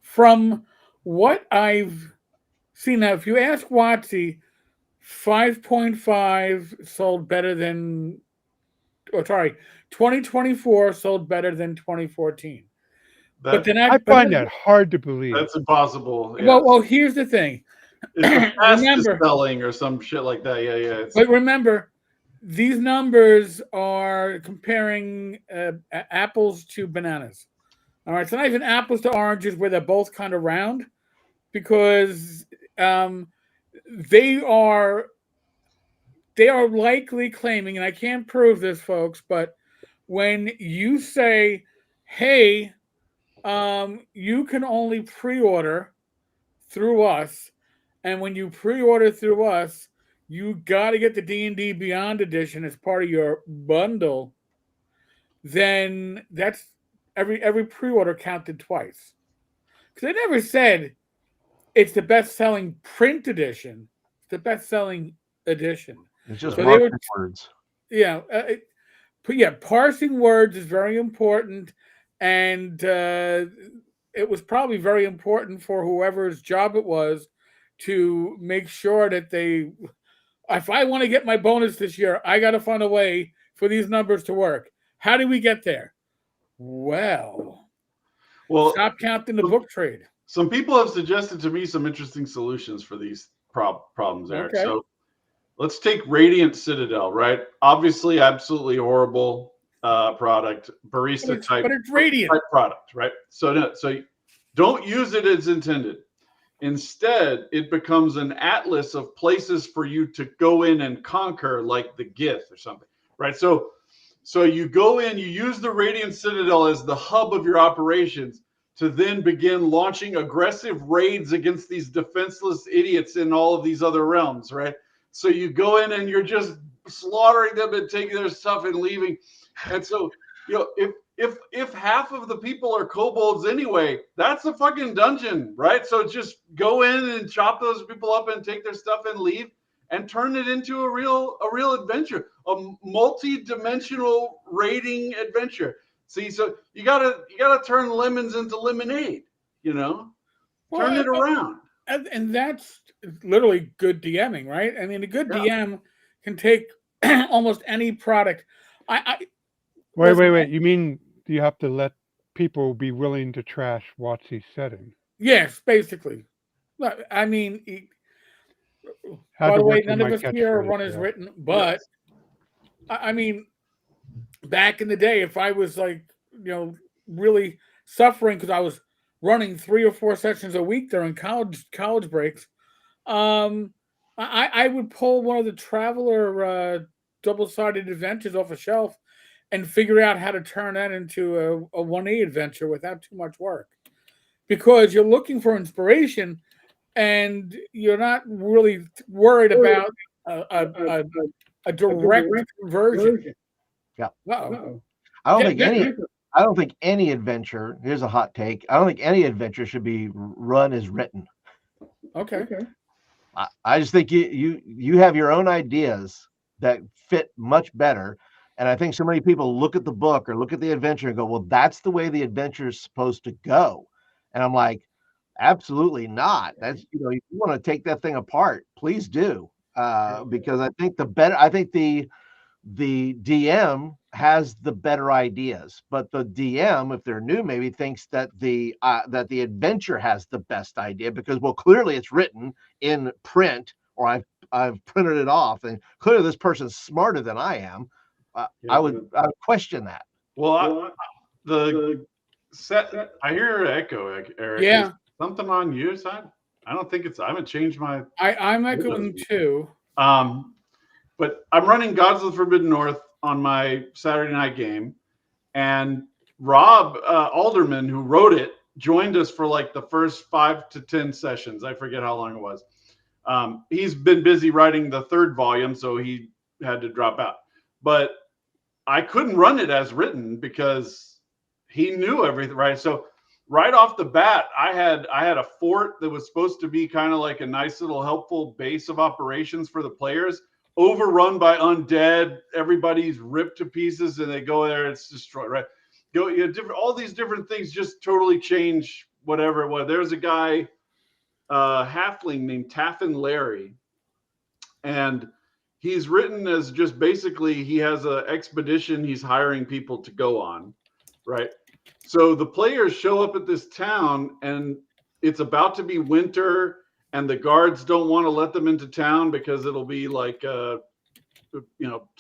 from what I've seen now, if you ask WotC, 5.5 sold better than, 2024 sold better than 2014. But then I find that hard to believe. That's impossible. Yes. Well, here's the thing. It's the fastest Remember, selling or some shit like that. Yeah. but remember, these numbers are comparing apples to bananas. All right, so not even apples to oranges, where they're both kind of round, because they are likely claiming, and I can't prove this, folks, but when you say, "Hey, you can only pre-order through us," and when you pre-order through us, you got to get the D&D Beyond edition as part of your bundle, then that's every pre-order counted twice. Because they never said it's the best-selling print edition. It's the best-selling edition. It's just So words. Yeah. Parsing words is very important. And it was probably very important for whoever's job it was to make sure that if I want to get my bonus this year, I got to find a way for these numbers to work. How do we get there? Well, stop counting the book trade. Some people have suggested to me some interesting solutions for these problems, Eric. Okay. So let's take Radiant Citadel, right? Obviously, absolutely horrible product, barista type, but it's Radiant type product, right? So don't use it as intended. Instead, it becomes an atlas of places for you to go in and conquer, like the Gith or something, right? So you go in, you use the Radiant Citadel as the hub of your operations to then begin launching aggressive raids against these defenseless idiots in all of these other realms, right? So you go in and you're just slaughtering them and taking their stuff and leaving. And so, if half of the people are kobolds anyway, that's a fucking dungeon, right? So just go in and chop those people up and take their stuff and leave, and turn it into a real adventure, a multi-dimensional raiding adventure. See, so you gotta turn lemons into lemonade, turn it around. And that's literally good DMing, right? I mean, a good Yeah. DM can take almost any product. I Wait. You mean you have to let people be willing to trash WotC's setting? yes, basically. I mean, Had by to the way, work on none of my us here catchphrase, run as yeah. written, but I mean, back in the day, if I was like, really suffering because I was running 3 or 4 sessions a week during college breaks, I would pull one of the Traveler double-sided adventures off a shelf and figure out how to turn that into a 1E adventure without too much work, because you're looking for inspiration and you're not really worried about a direct conversion. Yeah. Uh-oh. I don't think any adventure. Here's a hot take. I don't think any adventure should be run as written. Okay. I just think you have your own ideas that fit much better. And I think so many people look at the book or look at the adventure and go, well, that's the way the adventure is supposed to go. And I'm like, absolutely not. That's, you want to take that thing apart, please do. Because I think the DM has the better ideas, but the DM, if they're new, maybe thinks that the adventure has the best idea because, well, clearly it's written in print, or I've printed it off, and clearly this person's smarter than I am. I would question that. Well, the set. I hear your echo, Eric. Yeah. Is something on your side? I don't think it's. I haven't changed my. I'm echoing too. But I'm running Gods of the Forbidden North on my Saturday night game, and Rob Alderman, who wrote it, joined us for like the first 5 to 10 sessions. I forget how long it was. He's been busy writing the 3rd volume, so he had to drop out. But I couldn't run it as written because he knew everything, right? So right off the bat, I had a fort that was supposed to be kind of like a nice little helpful base of operations for the players, overrun by undead. Everybody's ripped to pieces, and they go there, it's destroyed, right? All these different things just totally change whatever it was. There's a guy, halfling named Taffin Larry, and he's written as just basically he has an expedition he's hiring people to go on, right? So the players show up at this town, and it's about to be winter, and the guards don't want to let them into town because it'll be like too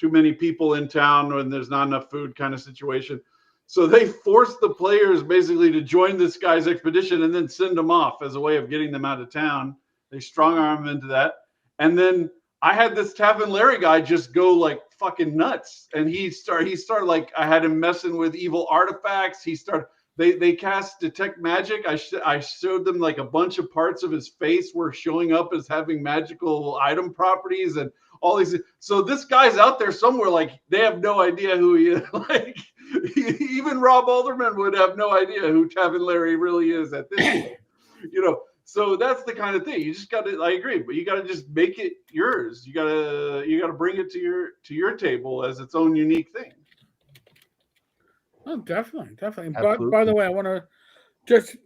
many people in town and there's not enough food kind of situation. So they force the players basically to join this guy's expedition and then send them off as a way of getting them out of town. They strong arm them into that. And then I had this Taffin Larry guy just go like fucking nuts. And he started like, I had him messing with evil artifacts. They cast detect magic. I showed them like a bunch of parts of his face were showing up as having magical item properties and all these. So this guy's out there somewhere, like they have no idea who he is. Like even Rob Alderman would have no idea who Taffin Larry really is at this point. So that's the kind of thing. You just got to. I agree, but you got to just make it yours. You got to bring it to your table as its own unique thing. Oh, definitely. Absolutely. By the way, I want to just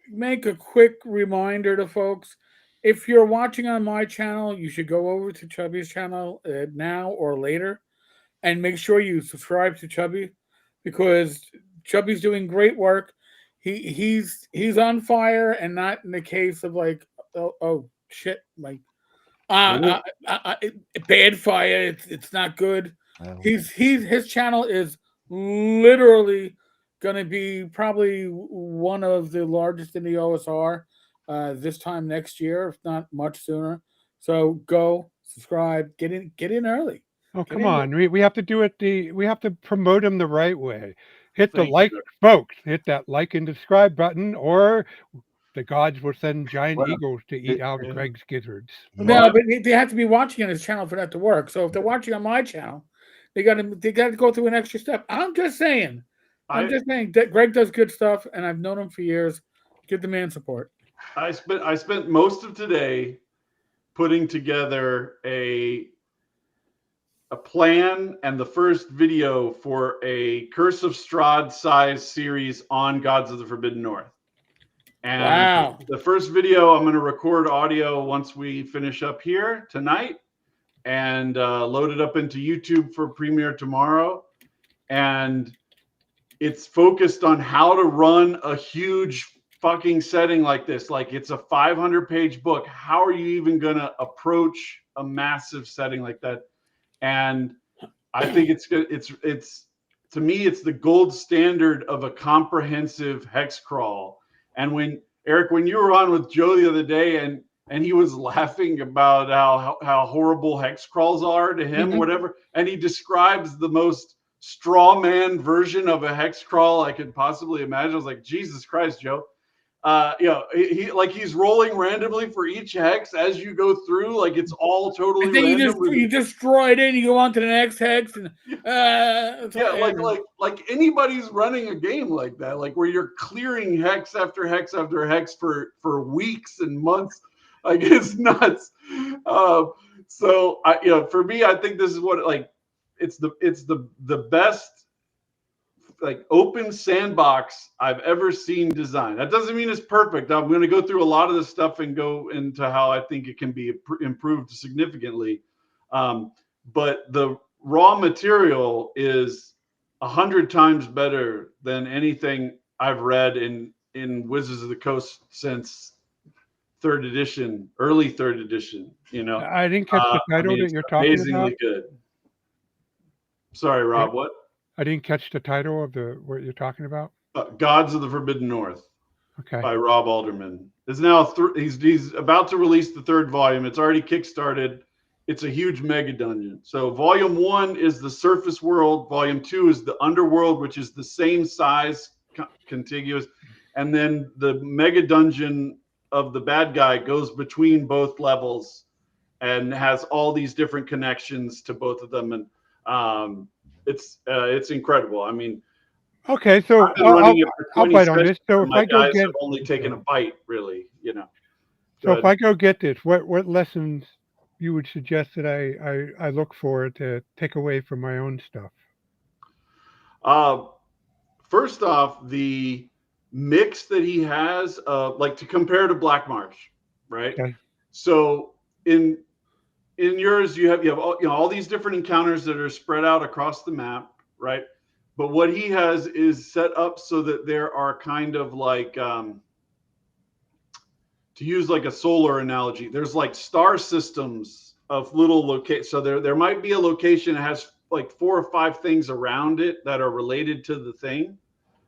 make a quick reminder to folks. If you're watching on my channel, you should go over to Chubby's channel now or later and make sure you subscribe to Chubby, because Chubby's doing great work. He's on fire, and not in the case of like, oh shit, like bad fire. It's not good. His channel is literally going to be probably one of the largest in the OSR this time next year, if not much sooner. So go subscribe, get in early. Oh, come on. We have to do it we have to promote him the right way. Hit the Thank like, you. folks. Hit that like and subscribe button, or the gods will send giant eagles to eat out Greg's gizzards. No, but they have to be watching on his channel for that to work. So if they're watching on my channel, they got to go through an extra step. I'm just saying, I'm just saying that Greg does good stuff, and I've known him for years. Give the man support. I spent most of today putting together a plan and the first video for a Curse of Strahd size series on Gods of the Forbidden North. And Wow. the first video, I'm going to record audio once we finish up here tonight and load it up into YouTube for premiere tomorrow. And it's focused on how to run a huge fucking setting like this. Like, it's a 500-page book. How are you even going to approach a massive setting like that? And I think it's to me, it's the gold standard of a comprehensive hex crawl. And when Eric, when you were on with Joe the other day, and he was laughing about how horrible hex crawls are to him, whatever, and he describes the most straw man version of a hex crawl I could possibly imagine. I was like, Jesus Christ, Joe. He's rolling randomly for each hex as you go through, like it's all totally And then random. you destroy it, and you go on to the next hex, and like anybody's running a game like that, like where you're clearing hex after hex after hex for weeks and months, like it's nuts. So for me, I think this is what it's the best like open sandbox I've ever seen designed. That doesn't mean it's perfect. I'm going to go through a lot of this stuff and go into how I think it can be improved significantly. But the raw material is 100 times better than anything I've read in Wizards of the Coast since early third edition. I didn't catch the title that you're talking about. Amazingly good. Sorry, Rob. What? I didn't catch the title of what you're talking about. Gods of the Forbidden North. Okay. By Rob Alderman. Is now he's about to release the third volume. It's already kickstarted. It's a huge mega dungeon. So volume 1 is the surface world. Volume 2 is the underworld, which is the same size, contiguous. And then the mega dungeon of the bad guy goes between both levels and has all these different connections to both of them. And it's incredible. I mean, okay, so I'll bite on this. So if I go get, have only taken a bite, really, So if I go get this, what lessons you would suggest that I look for to take away from my own stuff? First off, the mix that he has, like to compare to Black March, right? Okay. So in yours, you have all these different encounters that are spread out across the map, right? But what he has is set up so that there are kind of like, to use like a solar analogy, there's like star systems of little locations. So there might be a location that has like 4 or 5 things around it that are related to the thing,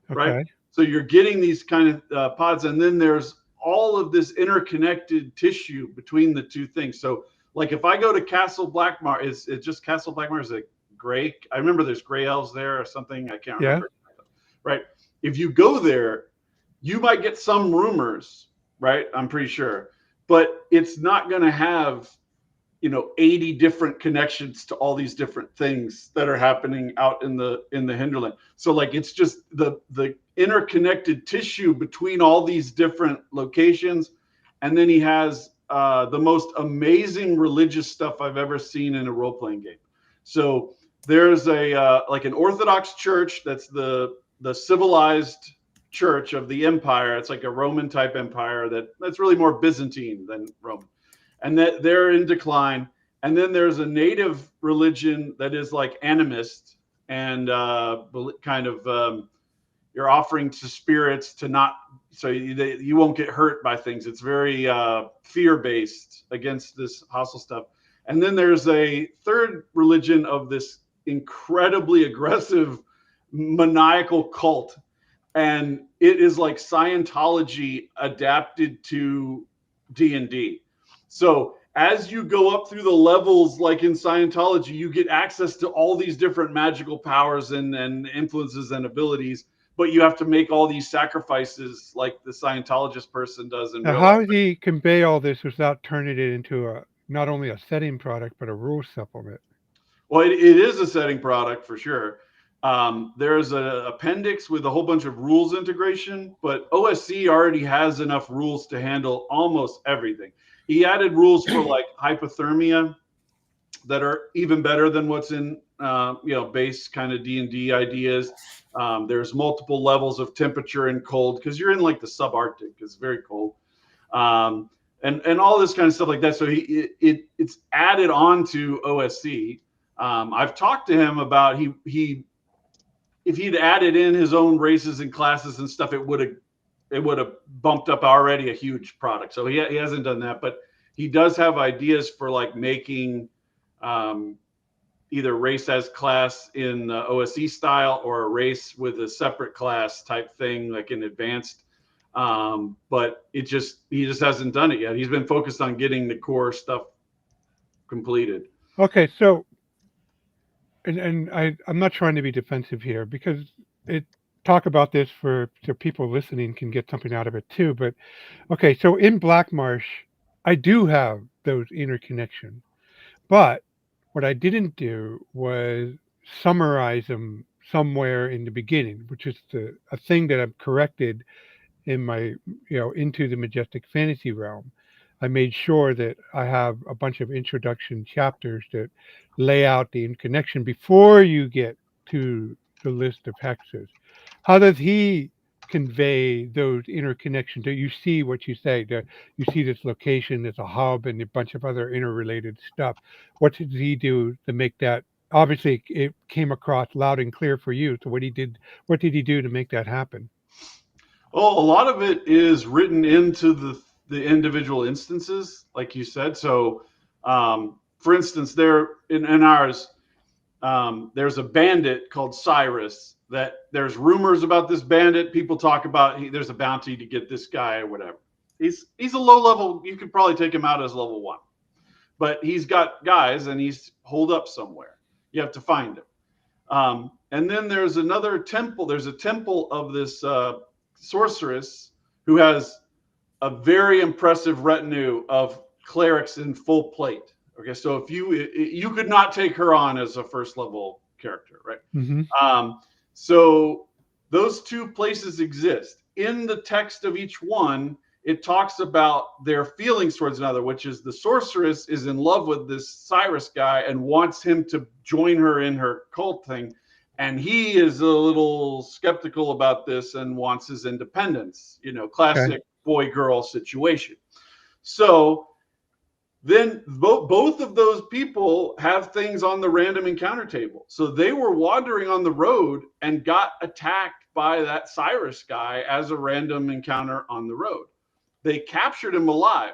right? Okay. So you're getting these kind of pods, and then there's all of this interconnected tissue between the two things. So like if I go to Castle Blackmar, is it just Castle Blackmar? Is it gray? I remember there's gray elves there or something. I can't remember. Right. If you go there, you might get some rumors, right? I'm pretty sure, but it's not going to have, 80 different connections to all these different things that are happening out in the hinterland. So like, it's just the interconnected tissue between all these different locations. And then he has the most amazing religious stuff I've ever seen in a role-playing game. So there's like an Orthodox church that's the civilized church of the empire. It's like a Roman type empire that's really more Byzantine than Roman, and that they're in decline. And then there's a native religion that is like animist and kind of you're offering to spirits to not, so you won't get hurt by things. It's very fear-based against this hostile stuff. And then there's a third religion of this incredibly aggressive maniacal cult. And it is like Scientology adapted to D&D. So as you go up through the levels, like in Scientology, you get access to all these different magical powers and influences and abilities, but you have to make all these sacrifices like the Scientologist person does. In Now, how does he convey all this without turning it into not only a setting product, but a rule supplement? Well, it is a setting product for sure. There's an appendix with a whole bunch of rules integration, but OSC already has enough rules to handle almost everything. He added rules for like hypothermia that are even better than what's in base kind of D&D ideas. There's multiple levels of temperature and cold because you're in like the subarctic. It's very cold. And all this kind of stuff like that. So it's added on to OSC. I've talked to him about if he'd added in his own races and classes and stuff, it would have bumped up already a huge product. So he hasn't done that, but he does have ideas for like making either race as class in OSC style or a race with a separate class type thing, like in advanced. But he just hasn't done it yet. He's been focused on getting the core stuff completed. Okay, so and I'm not trying to be defensive here because talk about this so people listening can get something out of it too. But okay, so in Black Marsh, I do have those interconnections, but what I didn't do was summarize them somewhere in the beginning, which is a thing that I've corrected in my, into the Majestic Fantasy realm. I made sure that I have a bunch of introduction chapters that lay out the connection before you get to the list of hexes. How does he convey those interconnections? Do you see what you say? You see this location as a hub and a bunch of other interrelated stuff. What did he do to make that? Obviously, it came across loud and clear for you. So what did he do to make that happen? Well, a lot of it is written into the individual instances, like you said. So, for instance, there in ours, there's a bandit called Cyrus. That there's rumors about this bandit. People talk about there's a bounty to get this guy or whatever. He's a low level. You could probably take him out as level 1, but he's got guys and he's holed up somewhere. You have to find him. And then there's another temple. There's a temple of this sorceress who has a very impressive retinue of clerics in full plate. Okay, so if you could not take her on as a first level character, right? Mm-hmm. So those two places exist. In the text of each one, it talks about their feelings towards another, which is the sorceress is in love with this Cyrus guy and wants him to join her in her cult thing. And he is a little skeptical about this and wants his independence, classic boy-girl situation. So then both of those people have things on the random encounter table. So they were wandering on the road and got attacked by that Cyrus guy as a random encounter on the road. They captured him alive.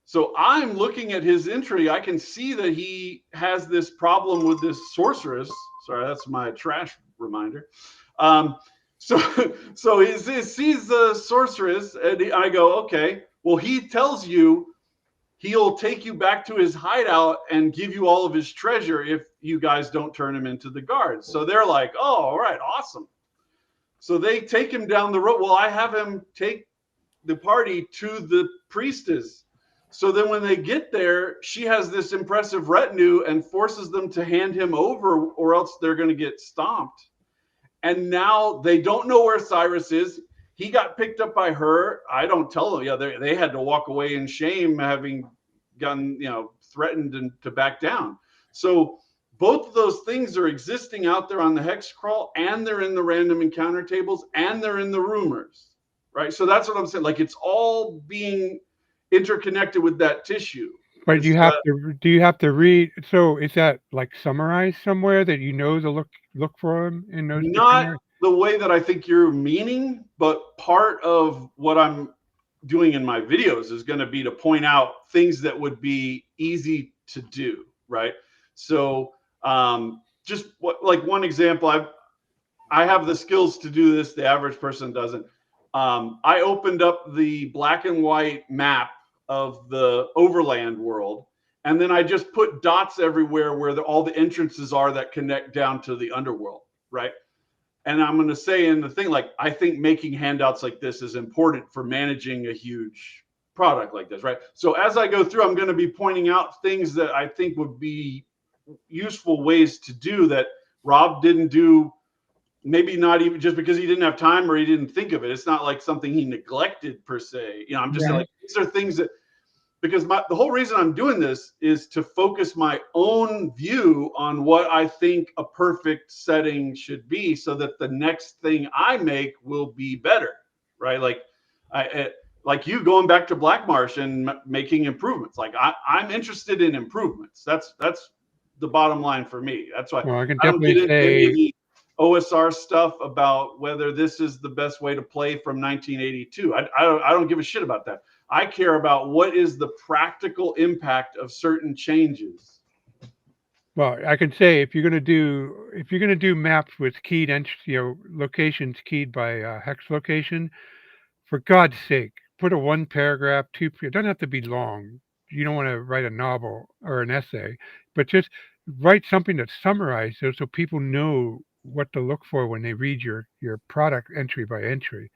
So I'm looking at his entry. I can see that he has this problem with this sorceress. Sorry, that's my trash reminder. So he sees the sorceress, and I go, okay. Well, he tells you he'll take you back to his hideout and give you all of his treasure if you guys don't turn him into the guards. So they're like, oh, all right, awesome. So they take him down the road. Well, I have him take the party to the priestess. So then when they get there, she has this impressive retinue and forces them to hand him over or else they're going to get stomped. And now they don't know where Cyrus is. He got picked up by her. I don't tell them. Yeah, they had to walk away in shame, having gotten threatened and to back down. So both of those things are existing out there on the hex crawl, and they're in the random encounter tables, and they're in the rumors, right? So that's what I'm saying. Like it's all being interconnected with that tissue. But do you have to read? So is that like summarized somewhere that to look for them in those? Not the way that I think you're meaning, but part of what I'm doing in my videos is going to be to point out things that would be easy to do, right? So just like one example, I have the skills to do this. The average person doesn't. I opened up the black and white map of the overland world, and then I just put dots everywhere where all the entrances are that connect down to the underworld, right? And I'm going to say in the thing, like, I think making handouts like this is important for managing a huge product like this, right? So as I go through, I'm going to be pointing out things that I think would be useful ways to do that Rob didn't do, maybe not even just because he didn't have time or he didn't think of it. It's not like something he neglected per se. You know, I'm just saying, Right. like, these are things that, because the whole reason I'm doing this is to focus my own view on what I think a perfect setting should be, so that the next thing I make will be better, right? Like you going back to Black Marsh and making improvements. Like I'm interested in improvements. That's the bottom line for me. That's why Well, I can I don't get definitely into any of say, the OSR stuff about whether this is the best way to play from 1982. I don't give a shit about that. I care about what is the practical impact of certain changes. well, I can say if you're going to do maps with keyed locations keyed by hex location, for God's sake, put a one paragraph, it doesn't have to be long. You don't want to write a novel or an essay, but just write something that summarizes so people know what to look for when they read your product entry by entry.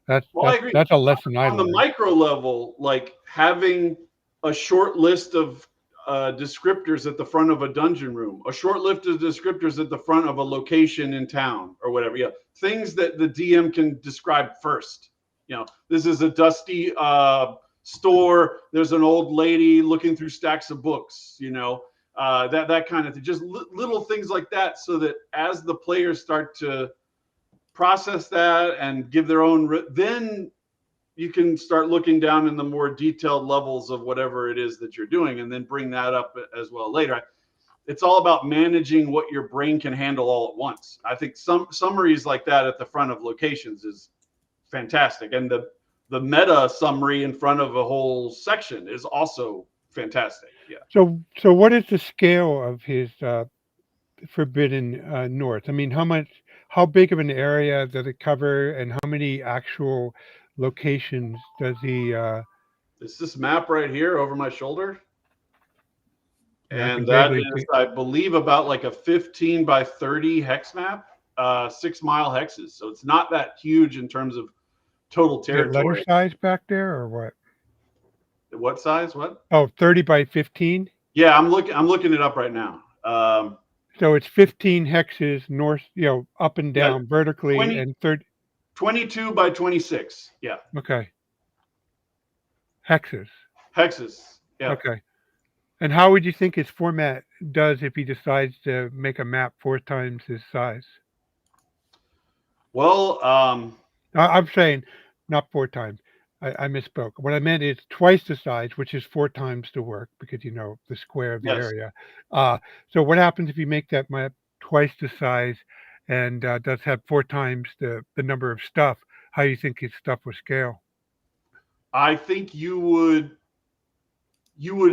That's Well, I that's agree. that's a lesson I On the learned. micro level, like having a short list of descriptors at the front of a dungeon room, a short list of descriptors at the front of a location in town or whatever. Yeah, things that the DM can describe first. You know, this is a dusty store. There's an old lady looking through stacks of books. You know, that kind of thing. Just little things like that, so that as the players start to process that and give their own, then you can start looking down in the more detailed levels of whatever it is that you're doing, and then bring that up as well later. It's all about managing what your brain can handle all at once. I think some summaries like that at the front of locations is fantastic, and the meta summary in front of a whole section is also fantastic. Yeah. So what is the scale of his Forbidden North? I mean, how big of an area does it cover, and how many actual locations does he? It's this map right here over my shoulder. Yeah, I can And that vaguely is, I believe, about like a 15 by 30 hex map, 6 mile hexes. So it's not that huge in terms of total is it letter territory. size back there or what? What size? What? Oh, 30 by 15. Yeah, I'm looking it up right now. So it's 15 hexes north, up and Yeah, down vertically, 20, and 30. 22 by 26. Yeah, Okay, hexes. hexes. Yeah. Okay. And how would you think his format does if he decides to make a map 4 times his size? Well, I'm saying not 4 times. I misspoke. What I meant is twice the size, which is 4 times the work because the square of the yes. area. Uh, so what happens if you make that map twice the size and does have 4 times the number of stuff? How do you think his stuff will scale? I think you would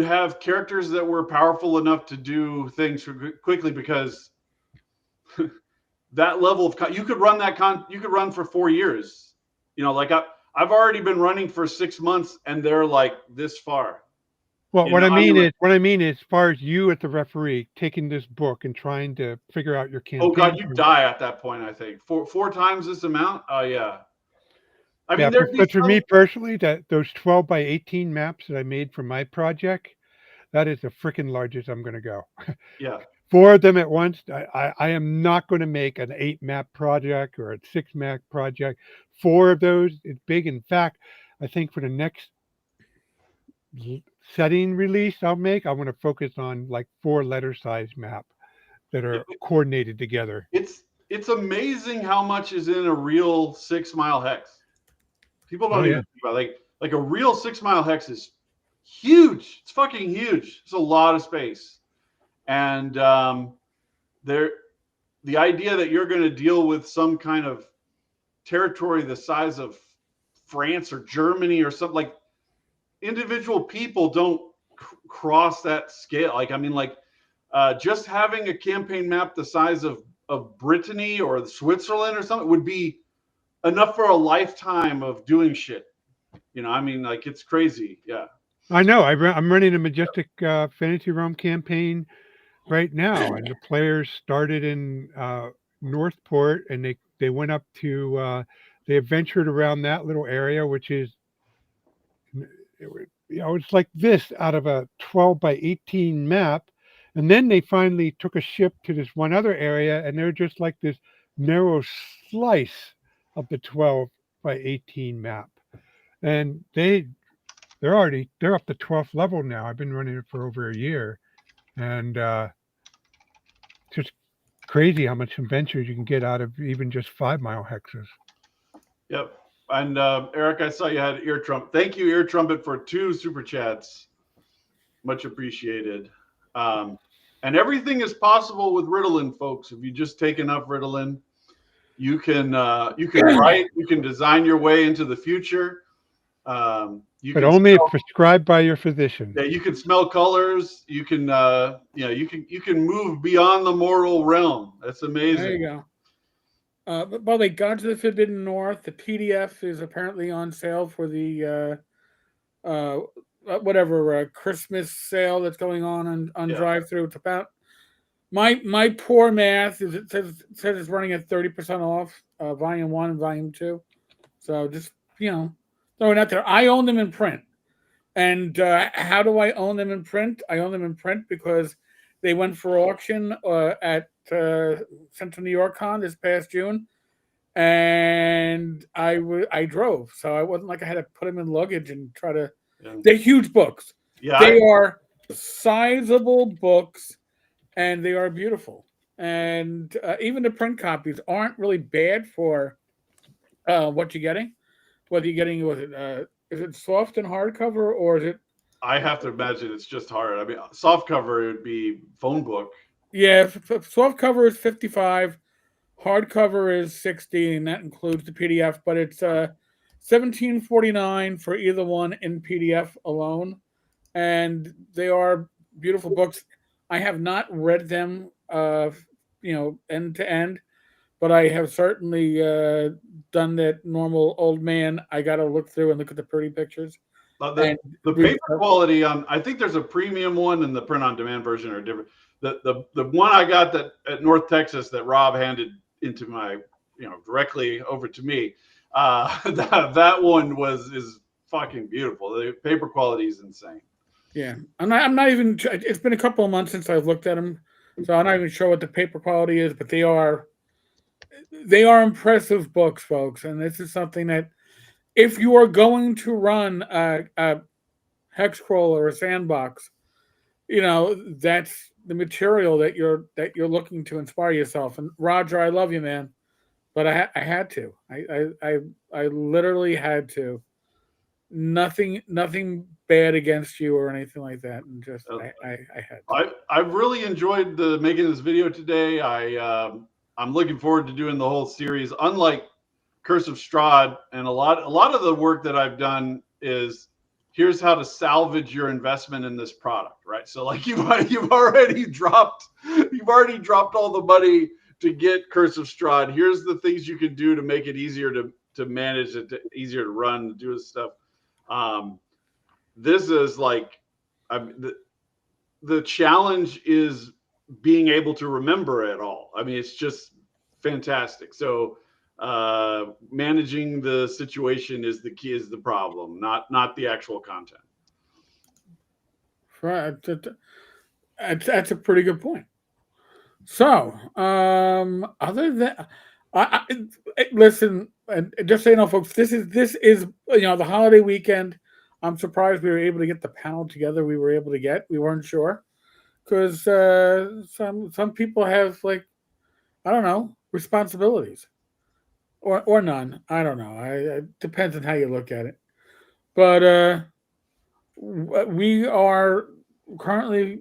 have characters that were powerful enough to do things quickly, because that level of you could run you could run for 4 years. You know, like I've already been running for 6 months, and they're like this far. Well, You know, I mean, like, what I mean is, as far as you as the referee taking this book and trying to figure out your oh god, campaign. you die at that point. I think four times this amount. Oh yeah. I Yeah, mean, there'd be but for me some. personally, that those 12 by 18 maps that I made for my project, that is the freaking largest I'm going to go. Yeah. 4 of them at once. I am not going to make an 8 map project or a 6 map project. 4 of those is big. In fact, I think for the next setting release I want to focus on like 4 letter size map that are coordinated together. It's amazing how much is in a real 6 mile hex. People Oh don't yeah. even think about it. Like a real 6 mile hex is huge. It's fucking huge. It's a lot of space. And there, the idea that you're going to deal with some kind of territory the size of France or Germany or something, like, individual people don't cross that scale. Like, I mean, like, just having a campaign map the size of Brittany or Switzerland or something would be enough for a lifetime of doing shit. You know, I mean, like, it's crazy. Yeah. I know. I'm running a Majestic Fantasy Realm campaign right now, and the players started in Northport, and they went up to they adventured around that little area, which is it's like this out of a 12 by 18 map, And then they finally took a ship to this one other area, and they're just like this narrow slice of the 12 by 18 map. And they're up to 12th level now. I've been running it for over a year, and just crazy how much adventures you can get out of even just 5-mile hexes. Yep. And Eric, I saw you had Ear Trumpet. Thank you, Ear Trumpet, for 2 super chats. Much appreciated. And everything is possible with Ritalin, folks. If you just take enough Ritalin, you can write, you can design your way into the future. But only if prescribed by your physician. Yeah, you can smell colors. You can, you can move beyond the moral realm. That's amazing. There you go. But by the way, Guide to the Forbidden North, the PDF is apparently on sale for the Christmas sale that's going on drive-through. It's about my poor math is it says it's running at 30% off volume 1 and volume 2. So just throwing it out there. I own them in print, and how do I own them in print? I own them in print because they went for auction at Central New York Con this past June, and I drove, so I wasn't like I had to put them in luggage and try to. Yeah. They're huge books. Yeah, they are sizable books, and they are beautiful. And even the print copies aren't really bad for what you're getting. Whether you're getting is it soft and hardcover, or is it? I have to imagine it's just hard. I mean, soft cover would be phone book. Yeah, soft cover is $55, hardcover is $60, and that includes the PDF. But it's $17.49 for either one in PDF alone, and they are beautiful books. I have not read them, end to end, but I have certainly done that normal old man. I got to look through and look at the pretty pictures. The paper quality on, I think there's a premium one and the print on demand version are different. The one I got that at North Texas that Rob handed into my, directly over to me, that one is fucking beautiful. The paper quality is insane. Yeah, I'm not even. It's been a couple of months since I've looked at them, so I'm not even sure what the paper quality is. But they are impressive books, folks, and this is something that, if you are going to run a hex crawl or a sandbox, that's the material that you're looking to inspire yourself. And Roger, I love you, man, but I had to. I literally had to. Nothing bad against you or anything like that, and just I had to. I've really enjoyed making this video today. I'm looking forward to doing the whole series. Unlike Curse of Strahd, and a lot of the work that I've done is here's how to salvage your investment in this product, right? So like you've already dropped all the money to get Curse of Strahd. Here's the things you can do to make it easier to manage it, easier to run, to do this stuff. This is like the challenge is being able to remember it all. I mean, it's just fantastic. So managing the situation is the key, is the problem, not the actual content. Right. That's a pretty good point. So other than listen, just so you know, folks, this is the holiday weekend. I'm surprised we were able to get the panel together. We weren't sure, because some people have, like, I don't know, responsibilities or none. I don't know. It depends on how you look at it. But we are currently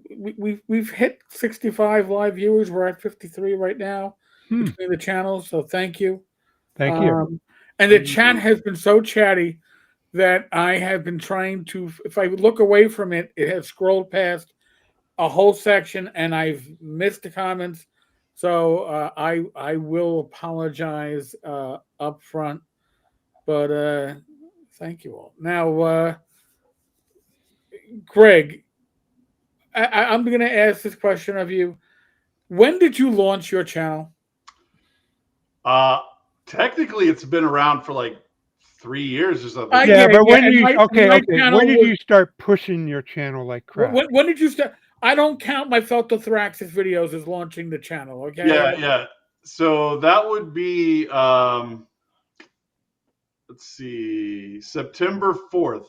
we've hit 65 live viewers. We're at 53 right now between the channels. So thank you. Thank you. And the chat has been so chatty that I have been trying to, if I look away from it, it has scrolled past a whole section and I've missed the comments. So I will apologize up front, but thank you all. Now, Greg, I'm going to ask this question of you. When did you launch your channel? Technically, it's been around for like 3 years or something. But when did you start pushing your channel like crap? When did you start? I don't count my Feltothraxis videos as launching the channel. Okay. Yeah. So that would be let's see, September 4th.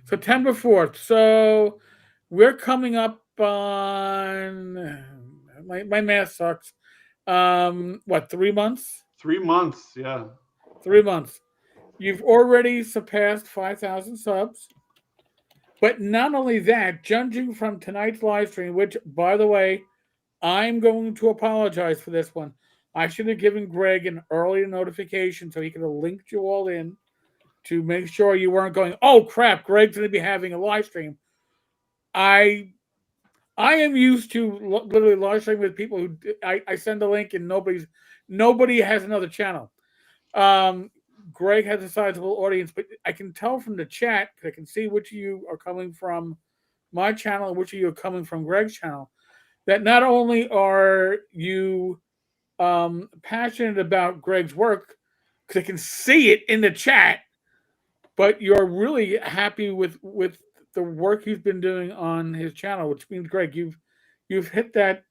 September 4th. So we're coming up on my math sucks. What, 3 months? 3 months, yeah. 3 months. You've already surpassed 5,000 subs. But not only that, judging from tonight's live stream, which, by the way, I'm going to apologize for this one. I should have given Greg an earlier notification so he could have linked you all in to make sure you weren't going, oh crap, Greg's going to be having a live stream. I am used to literally live streaming with people who I send a link and nobody has another channel. Greg has a sizable audience, but I can tell from the chat, I can see which of you are coming from my channel and which of you are coming from Greg's channel, that not only are you passionate about Greg's work, because I can see it in the chat, but you're really happy with the work he's been doing on his channel, which means, Greg, you've hit that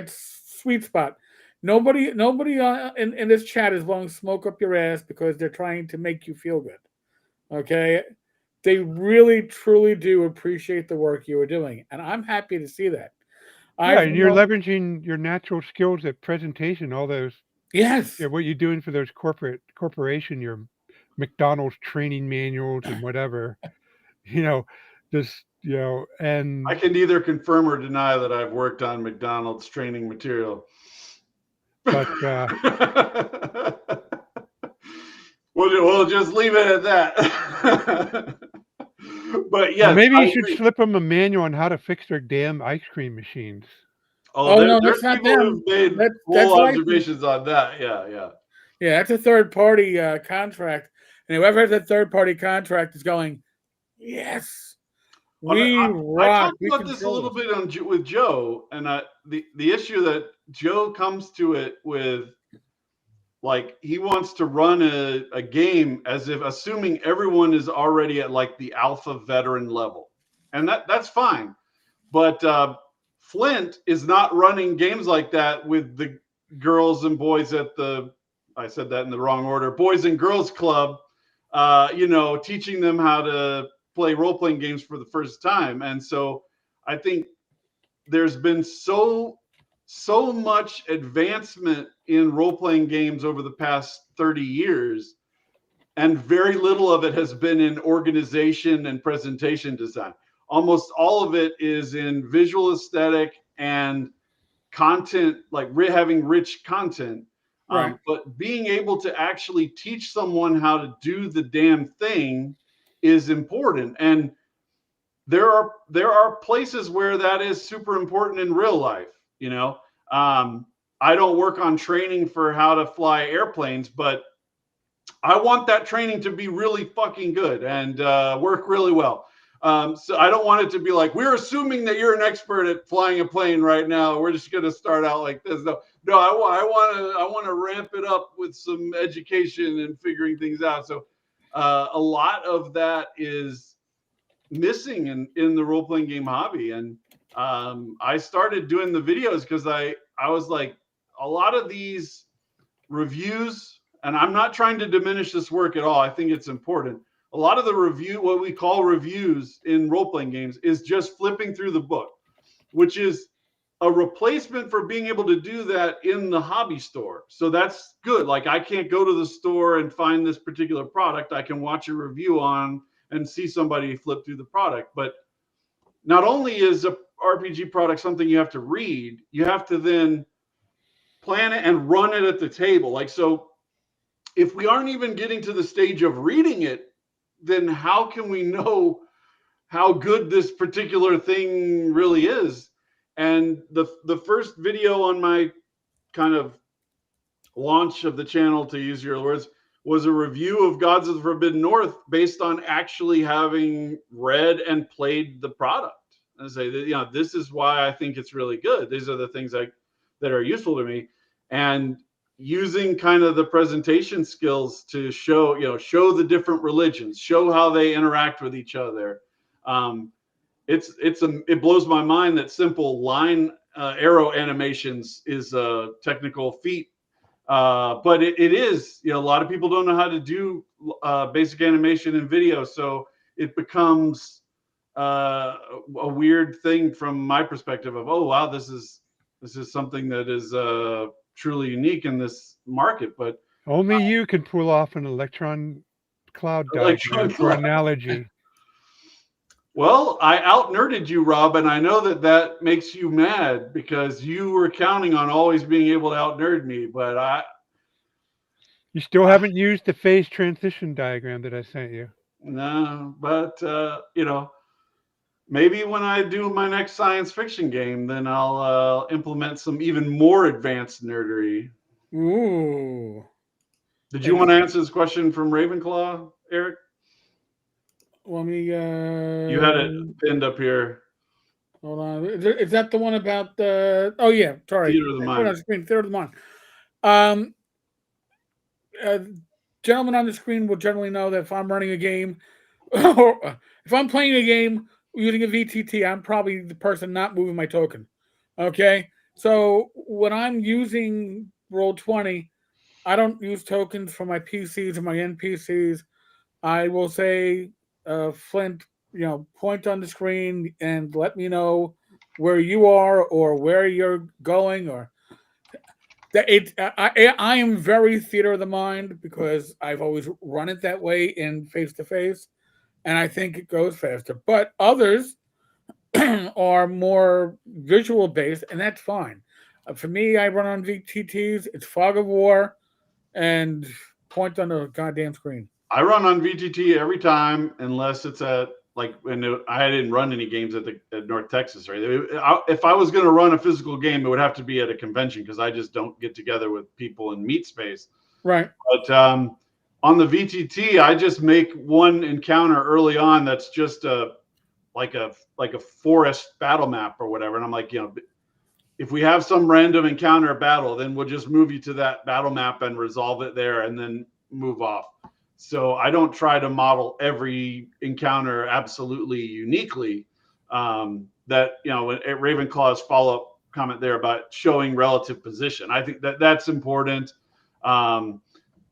sweet spot. Nobody in this chat is blowing smoke up your ass because they're trying to make you feel good. Okay, they really truly do appreciate the work you are doing, and I'm happy to see that. Yeah, and you're leveraging your natural skills at presentation, all those. Yes. Yeah, what you're doing for those corporation, your McDonald's training manuals and whatever, just and I can neither confirm or deny that I've worked on McDonald's training material. But we'll just leave it at that. But yes, maybe you should slip them a manual on how to fix their damn ice cream machines. Oh no, there's that's not people them. who've made That's full observations on that. Yeah. Yeah, that's a third party contract, and whoever has that third party contract is going, yes, we rock. I talked about this a little bit with Joe, and the issue that Joe comes to it with, like, he wants to run a game as if assuming everyone is already at like the alpha veteran level, and that's fine, but Flint is not running games like that with the girls and boys at the, I said that in the wrong order, Boys and Girls Club, teaching them how to play role-playing games for the first time. And so I think there's been so much advancement in role-playing games over the past 30 years, and very little of it has been in organization and presentation design. Almost all of it is in visual aesthetic and content, like having rich content. Right. But being able to actually teach someone how to do the damn thing is important. And there are places where that is super important in real life. I don't work on training for how to fly airplanes, but I want that training to be really fucking good and work really well. So I don't want it to be like, we're assuming that you're an expert at flying a plane right now. We're just going to start out like this. No, I want to ramp it up with some education and figuring things out. So a lot of that is missing in the role-playing game hobby. And I started doing the videos because I was like, a lot of these reviews, and I'm not trying to diminish this work at all, I think it's important. A lot of the what we call reviews in role-playing games, is just flipping through the book, which is a replacement for being able to do that in the hobby store. So that's good. Like, I can't go to the store and find this particular product. I can watch a review on and see somebody flip through the product. But not only is a RPG product something you have to read, you have to then plan it and run it at the table. Like, so if we aren't even getting to the stage of reading it, then how can we know how good this particular thing really is? And the first video on my kind of launch of the channel, to use your words, was a review of Gods of the Forbidden North based on actually having read and played the product. And say that, this is why I think it's really good. These are the things that are useful to me. And using kind of the presentation skills to show the different religions, show how they interact with each other. it blows my mind that simple line arrow animations is a technical feat. But it is, a lot of people don't know how to do basic animation in video, so it becomes a weird thing from my perspective of, oh wow, this is something that is truly unique in this market. But Only you can pull off an electron cloud Electron diagram for cloud. analogy. Well, I out nerded you, Rob, and I know that makes you mad because you were counting on always being able to out nerd me, but You still haven't used the phase transition diagram that I sent you. no, but maybe when I do my next science fiction game, then I'll implement some even more advanced nerdery. Ooh. Did you want to answer this question from Ravenclaw, Eric? Let me. You had it pinned up here. Hold on. Is that the one about the? Oh yeah, sorry. Theater of the I put it Mind. on the screen. Theater of the Mind. Um, gentlemen on the screen will generally know that if I'm running a game, or if I'm playing a game using a VTT, I'm probably the person not moving my token. Okay, so when I'm using Roll20, I don't use tokens for my PCs or my NPCs. I will say, Flint, point on the screen and let me know where you are or where you're going, or that it. I am very theater of the mind because I've always run it that way in face to face, and I think it goes faster. But others are more visual based, and that's fine. For me, I run on VTTs. It's fog of war and point on the goddamn screen. I run on VTT every time, unless it's at I didn't run any games at North Texas, right? If I was going to run a physical game, it would have to be at a convention because I just don't get together with people in meet space. Right. But on the VTT, I just make one encounter early on that's just like a forest battle map or whatever, and I'm like, if we have some random encounter or battle, then we'll just move you to that battle map and resolve it there, and then move off. So I don't try to model every encounter absolutely uniquely. That at Ravenclaw's follow-up comment there about showing relative position, I think that's important.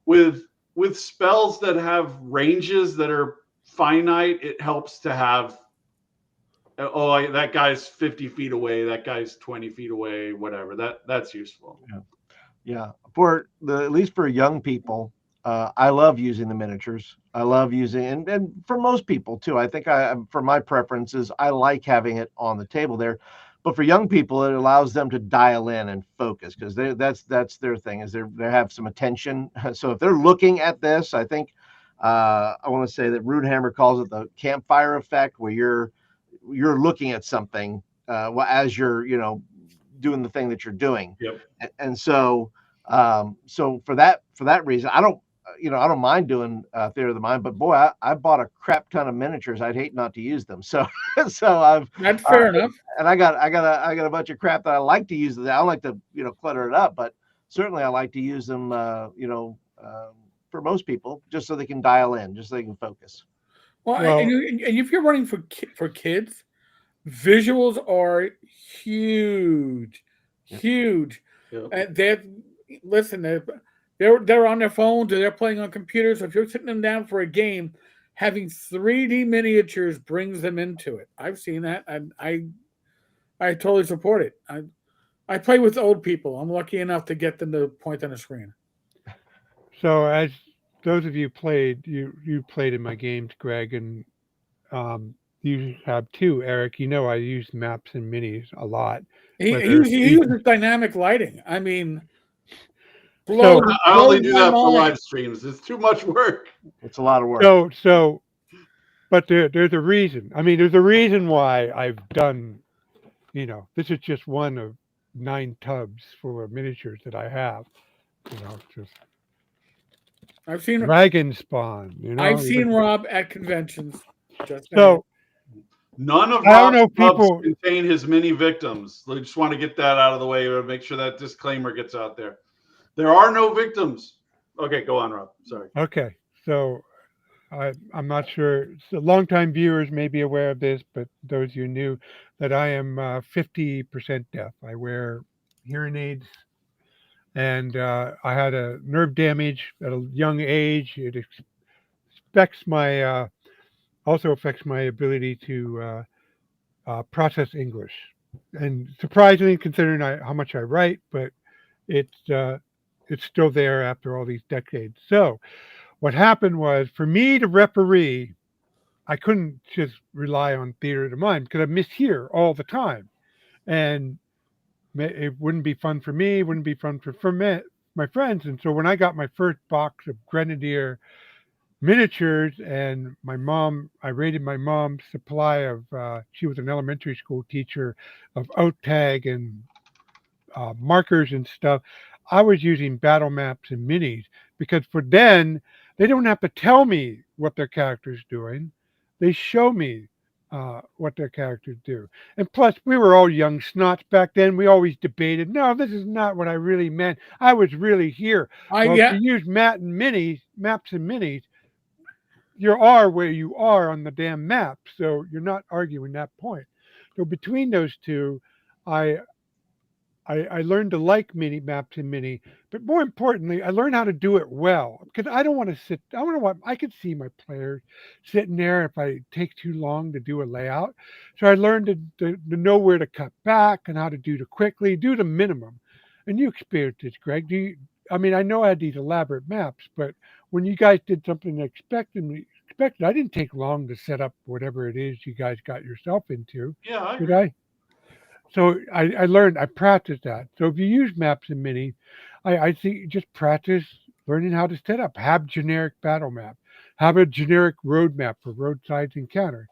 With spells that have ranges that are finite, it helps to have, that guy's 50 feet away, that guy's 20 feet away, whatever. That's useful. Yeah. At least for young people, I love using the miniatures. I love using, and for most people too. I think for my preferences, I like having it on the table there. But for young people, it allows them to dial in and focus because that's their thing, is they have some attention. So if they're looking at this, I think I want to say that Rudehammer calls it the campfire effect, where you're looking at something as you're doing the thing that you're doing. Yep. And so for that reason, I don't mind doing theater of the mind, but boy, I bought a crap ton of miniatures. I'd hate not to use them. So I've That's fair enough. And I got a bunch of crap that I like to use. I don't like to clutter it up, but certainly I like to use them for most people, just so they can dial in, just so they can focus. Well, and if you're running for kids, visuals are huge, huge. Yep. They're on their phones or they're playing on computers. So if you're sitting them down for a game, having 3D miniatures brings them into it. I've seen that, and I totally support it. I play with old people. I'm lucky enough to get them to point on the screen. So as those of you played, you played in my games, Greg, and you have too, Eric. I use maps and minis a lot. He uses dynamic lighting. I mean, I only do that for live streams. It's too much work. It's a lot of work. But there's a reason. I mean, there's a reason why I've done. This is just one of 9 tubs for miniatures that I have. Just I've seen dragon spawn. I've seen Rob at conventions. None of Rob's tubs contain his many victims. I just want to get that out of the way to make sure that disclaimer gets out there. There are no victims. Okay, go on, Rob. Sorry. Okay, so I'm not sure. So longtime viewers may be aware of this, but those you knew that I am 50% deaf. I wear hearing aids, and I had a nerve damage at a young age. It affects my also affects my ability to process English, and surprisingly, considering how much I write, but it's uh, it's still there after all these decades. So what happened was for me to referee, I couldn't just rely on theater of the mind because I mishear all the time, and it wouldn't be fun for me. It wouldn't be fun for my friends. And so when I got my first box of Grenadier miniatures, and I raided my mom's supply of. She was an elementary school teacher of out tag and markers and stuff. I was using battle maps and minis because for then they don't have to tell me what their character's doing. They show me what their characters do. And plus, we were all young snots back then. We always debated, no, this is not what I really meant. I was really here. Well, if Yeah, you use maps and minis, you are where you are on the damn map. So you're not arguing that point. So between those two, I I learned to like mini maps and mini, but more importantly, I learned how to do it well because I don't want to sit. I want to want. I could see my players sitting there if I take too long to do a layout. So I learned to know where to cut back and how to do the quickly, do the minimum. And you experienced this, Greg. I mean, I know I had these elaborate maps, but when you guys did something expected, I didn't take long to set up whatever it is you guys got yourself into. Yeah, I Did agree. I? So I learned, I practiced that. So if you use maps and mini, I think just practice learning how to set up. Have generic battle map. Have a generic road map for roadsides encounter.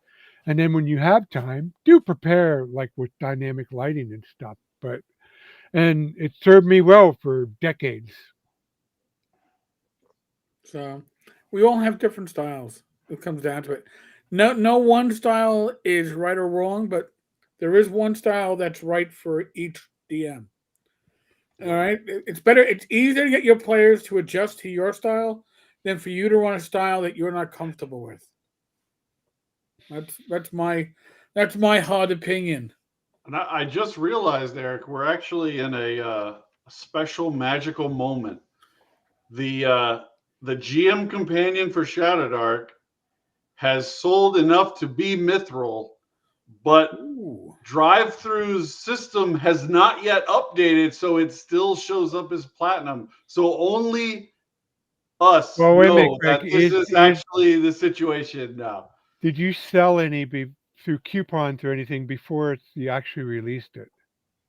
And then when you have time, do prepare like with dynamic lighting and stuff. And it served me well for decades. so we all have different styles. It comes down to it. No one style is right or wrong, but there is one style that's right for each DM. All Yep. right, it's better. It's easier to get your players to adjust to your style than for you to run a style that you're not comfortable with. That's my hard opinion. And I just realized, Eric, we're actually in a special magical moment. The uh, the GM companion for Shadow Dark has sold enough to be mithril, but Ooh. drive-through's system has not yet updated, so it still shows up as platinum. So only us Well, wait a minute, know Greg. that this is actually the situation now. Did you sell any through coupons or anything before you actually released it?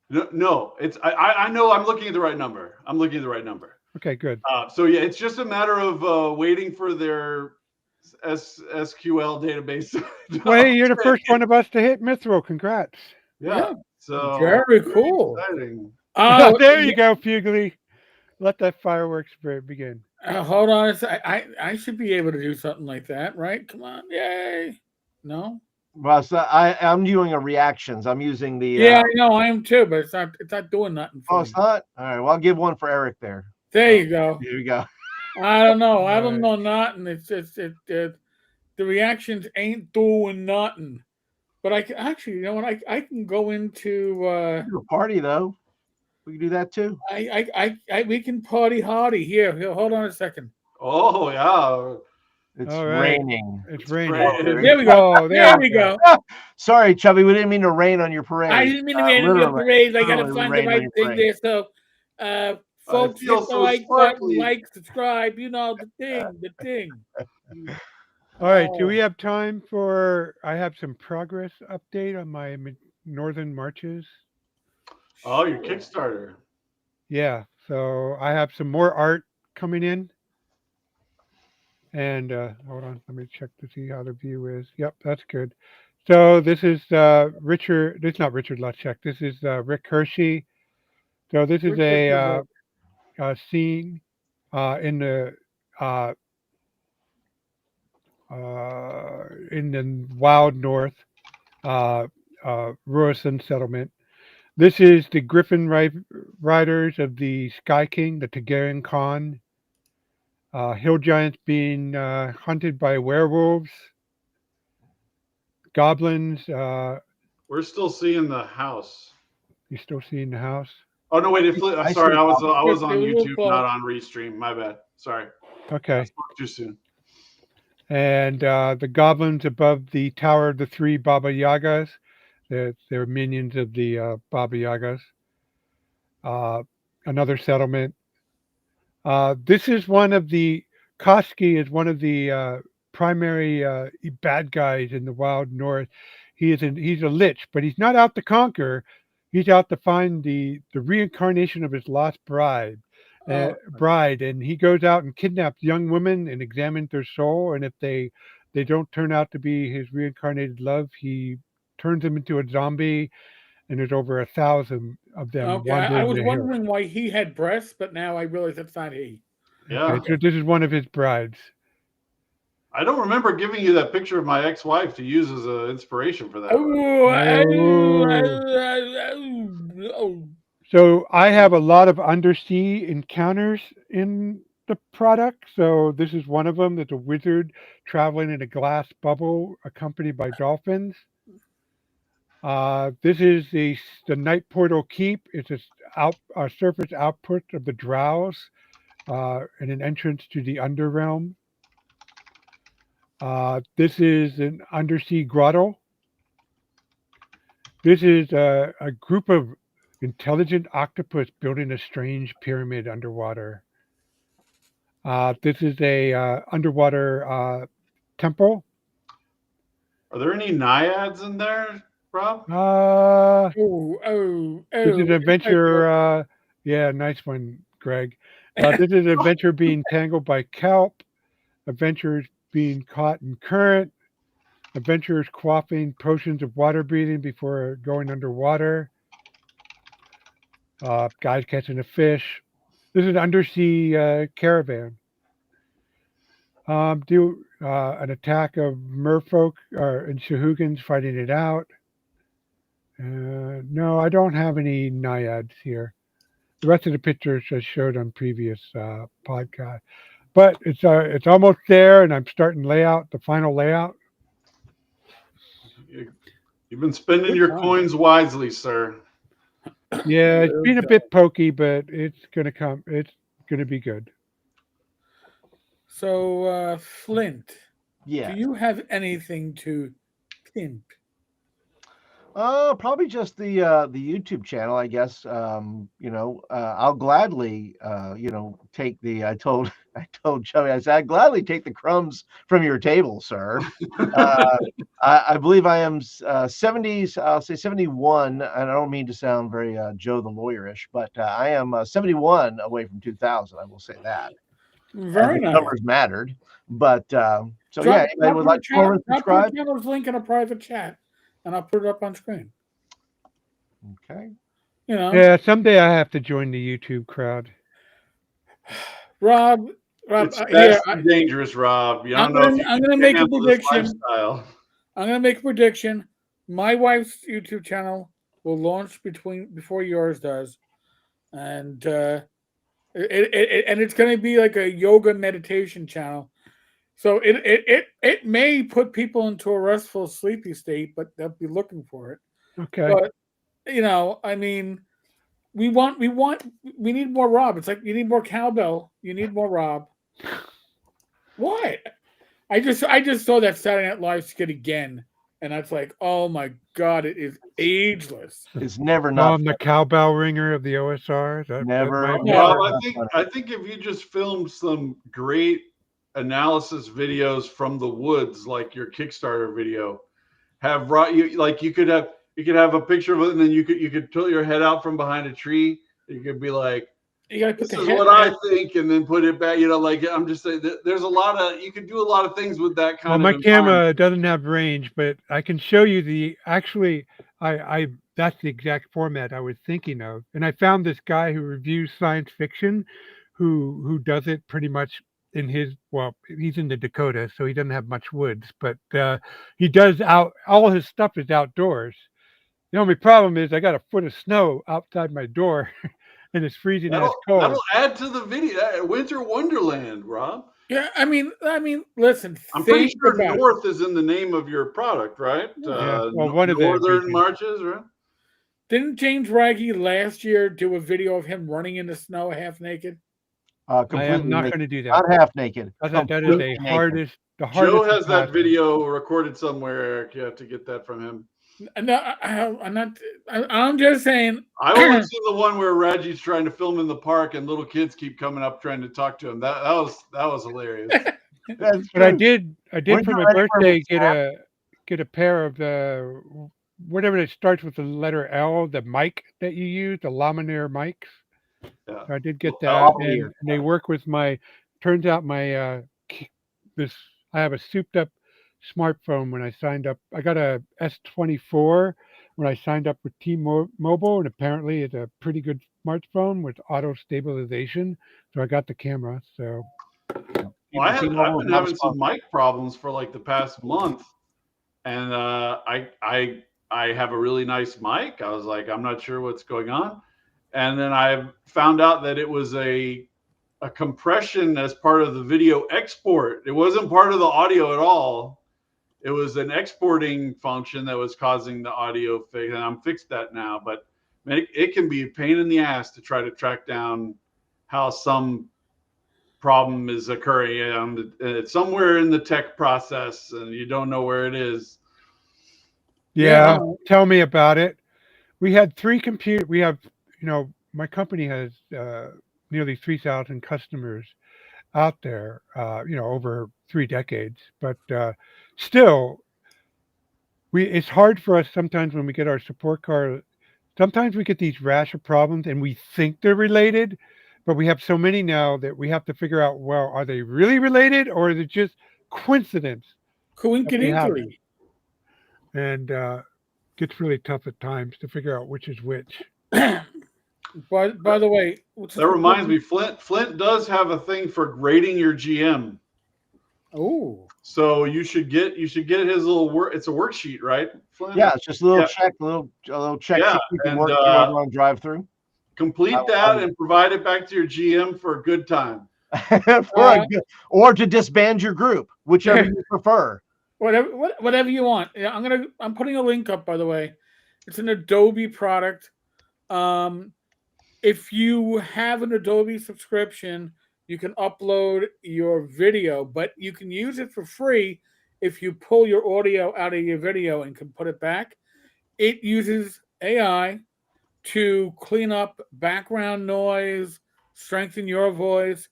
No, no, it's I know I'm looking at the right number. I'm looking at the right number. Okay, good. So yeah, it's just a matter of waiting for their SQL database to Well, hey, you're the upgrade. first one of us to hit Mithril. Congrats. Yeah, Yeah, so very very cool. exciting. There Yeah, you go, Fugly. Let that fireworks begin. hold on a sec. I should be able to do something like that, right? Come on, yay! No. Well, so I'm doing a reactions. I'm using the. Yeah, I know I am too, but it's not doing nothing Oh, for it's me. not. All right. Well, I'll give one for Eric there. There So you go. here we go. I don't know. I All don't right. know nothing. The reactions ain't doing nothing. But I can actually, you know what? I can go into. Do a party though. We can do that too. We can party hardy here. Hold on a second. Oh yeah, It's All right. raining. It's it's raining. great. There we go. Oh, There there we we go. go. Sorry, Chubby. We didn't mean to rain on your parade. I didn't mean to be in your Literally, parade. I gotta literally, we find the rained on right your thing parade. there. So, I folks, feel hit the so like button, sparkly. like, subscribe. You know the thing, the thing. All right. Do Oh, we have time for? I have some progress update on my northern marches. Oh, your sure. Kickstarter. Yeah. So I have some more art coming in. And hold on, let me check to see how the view is. Yep, that's good. So this is Richard. This is not Richard Lutchek. This is Rick Hershey. So this is Which is the a scene uh, in the wild north, Rurison settlement. This is the Griffin riders of the Sky King, the Targaryen Khan. Hill giants being hunted by werewolves, goblins. We're still seeing the house. You still seeing the house? Oh no, wait! I'm I sorry. see. I was It on was a little YouTube, close. not on Restream. My bad. Sorry. I Okay. spoke too soon. And the goblins above the Tower of the Three Baba Yagas. They're minions of the Baba Yagas. Uh, Another settlement. This is one of the Koski is one of the primary bad guys in the Wild North. He's a lich, but he's not out to conquer. He's out to find the reincarnation of his lost Oh, bride, and he goes out and kidnaps young women and examines their soul. And if they don't turn out to be his reincarnated love, he turns them into a zombie. And there's over 1,000 of them okay. I wandering was the hills. wondering why he had breasts, but now I realize that's not he. Yeah. Okay, so this is one of his brides. I don't remember giving you that picture of my ex-wife to use as an inspiration for that. Oh. So I have a lot of undersea encounters in the product. So this is one of them. That's a wizard traveling in a glass bubble accompanied by dolphins. This is the Night Portal Keep. It's a surface output of the Drows and an entrance to the Underrealm. This is an undersea grotto. This is a group of intelligent octopus building a strange pyramid underwater. This is a underwater temple. Are there any naiads in there, Rob? This is an adventure. Oh. Yeah, nice one, Greg. This is an adventure being tangled by kelp. Adventurers being caught in current. Adventurers quaffing potions of water breathing before going underwater. Guys catching a fish. This is an undersea caravan. Do an attack of merfolk and Shahugans fighting it out. No, I don't have any naiads here. The rest of the pictures I showed on previous podcast, but it's almost there, and I'm starting the final layout. You've been spending Good your time. coins wisely, sir. Yeah, it's been a bit pokey, but it's gonna come. It's gonna be good. So, Flint, Yeah. do you have anything to pimp? Probably just the YouTube channel, I guess. I'll gladly take the. I told Chubby, I said I'd gladly take the crumbs from your table, sir. I believe I am 70s. I'll say 71, and I don't mean to sound very Joe the lawyerish, but I am 71 away from 2000. I will say that. Very The nice. numbers mattered, but so Drop, yeah, anybody would like to go over and drop your subscribe? channel's link in a private chat, and I'll put it up on screen. Okay. You know, Yeah, someday I have to join the YouTube crowd. Rob, It's here, fast and dangerous, Rob. You don't know if you I'm can gonna make a handle this prediction. lifestyle. I'm gonna make a prediction. My wife's YouTube channel will launch before yours does, and it's gonna be like a yoga meditation channel. So it may put people into a restful, sleepy state, but they'll be looking for it. Okay. But I mean, we need more Rob. It's like you need more cowbell. You need more Rob. What? I just saw that Saturday Night Live skit again, and that's like, oh my god, it is ageless. It's never not I'm the cowbell ringer of the OSR. Never. might- Yeah. Rob, not funny. I think if you just filmed some great analysis videos from the woods, like your Kickstarter video, you could have a picture of it, and then you could tilt your head out from behind a tree. You could be like, You gotta put "This the is head. what I think," and then put it back. Like I'm just saying, there's a lot of you can do a lot of things with that Well, kind my of environment. camera doesn't have range, but I can show you I that's the exact format I was thinking of. And I found this guy who reviews science fiction who does it pretty much he's in the Dakota, so he doesn't have much woods, but he does all his stuff is outdoors. The only problem is I got a foot of snow outside my door and it's freezing and That'll, it's cold. that'll add to the video. Winter Wonderland, Rob. Yeah, I mean, listen. I'm pretty Think sure about it. North is in the name of your product, right? Yeah, well, one of the Northern regions. Marches, right? Didn't James Raggy last year do a video of him running in the snow half naked? I Completely am not naked. going to do that. Not half naked. I thought that is Completely the naked. hardest. The Joe hardest. has that task. video recorded somewhere, Eric. You have to get that from him. No, I'm not. I'm just saying. I only seen the one where Reggie's trying to film in the park and little kids keep coming up trying to talk to him. That was hilarious. That's But I true. did When's for it my ready for birthday me, get a pair of the whatever that starts with the letter L, the mic that you use, the Lumineer mics. Yeah. So I did get Well, that, and they work with my. Turns out my this I have a souped up smartphone when I signed up. I got a S24 when I signed up with T-Mobile, and apparently it's a pretty good smartphone with auto stabilization. So I got the camera. So Well, I've been having some mic problems for like the past month, and I have a really nice mic. I was like, I'm not sure what's going on, and then I found out that it was a compression as part of the video export. It wasn't part of the audio at all. It was an exporting function that was causing the audio fix, and I'm fixed that now. But man, it can be a pain in the ass to try to track down how some problem is occurring. It's somewhere in the tech process, and you don't know where it is. yeah, tell me about it. We had 3 computers. We have, my company has nearly 3,000 customers out there, over 3 decades. But still, it's hard for us sometimes when we get our support card. Sometimes we get these rash of problems and we think they're related, but we have so many now that we have to figure out, well, are they really related or is it just coincidence? Coincidentally. And gets really tough at times to figure out which is which. By the way, that reminds me, Flint does have a thing for grading your GM. Oh, so you should get his little work. It's a worksheet, right, Flint? Yeah, it's just a little check, a little check Yeah, sheet you can and, work through on drive through. Complete that and provide it back to your GM for a good time. Or to disband your group, whichever you prefer. Whatever you want. Yeah, I'm putting a link up, by the way. It's an Adobe product. If you have an Adobe subscription, you can upload your video, but you can use it for free if you pull your audio out of your video and can put it back. It uses AI to clean up background noise, strengthen your voice.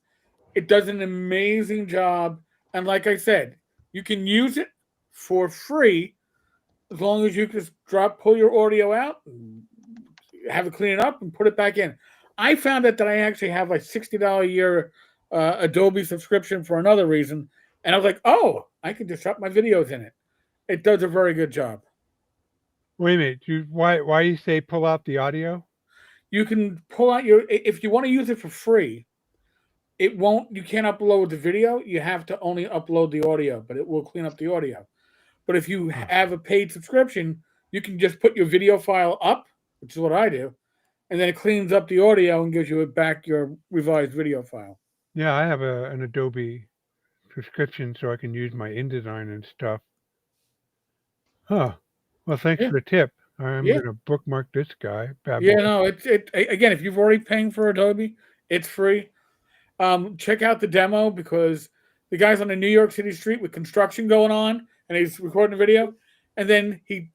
It does an amazing job. And like I said, you can use it for free as long as you just pull your audio out, have it clean it up, and put it back in. I found that I actually have a $60 a year Adobe subscription for another reason. And I was like, oh, I can just drop my videos in it. It does a very good job. Wait a minute. Why you say pull out the audio? You can pull out if you want to use it for free, you can't upload the video. You have to only upload the audio, but it will clean up the audio. But if you have a paid subscription, you can just put your video file up, which is what I do, and then it cleans up the audio and gives you back your revised video file. Yeah, I have an Adobe subscription so I can use my InDesign and stuff. Huh. Well, thanks for the tip. I'm going to bookmark this guy. Yeah, no, again, if you've already paying for Adobe, it's free. Check out the demo because the guy's on a New York City street with construction going on, and he's recording a video, and then he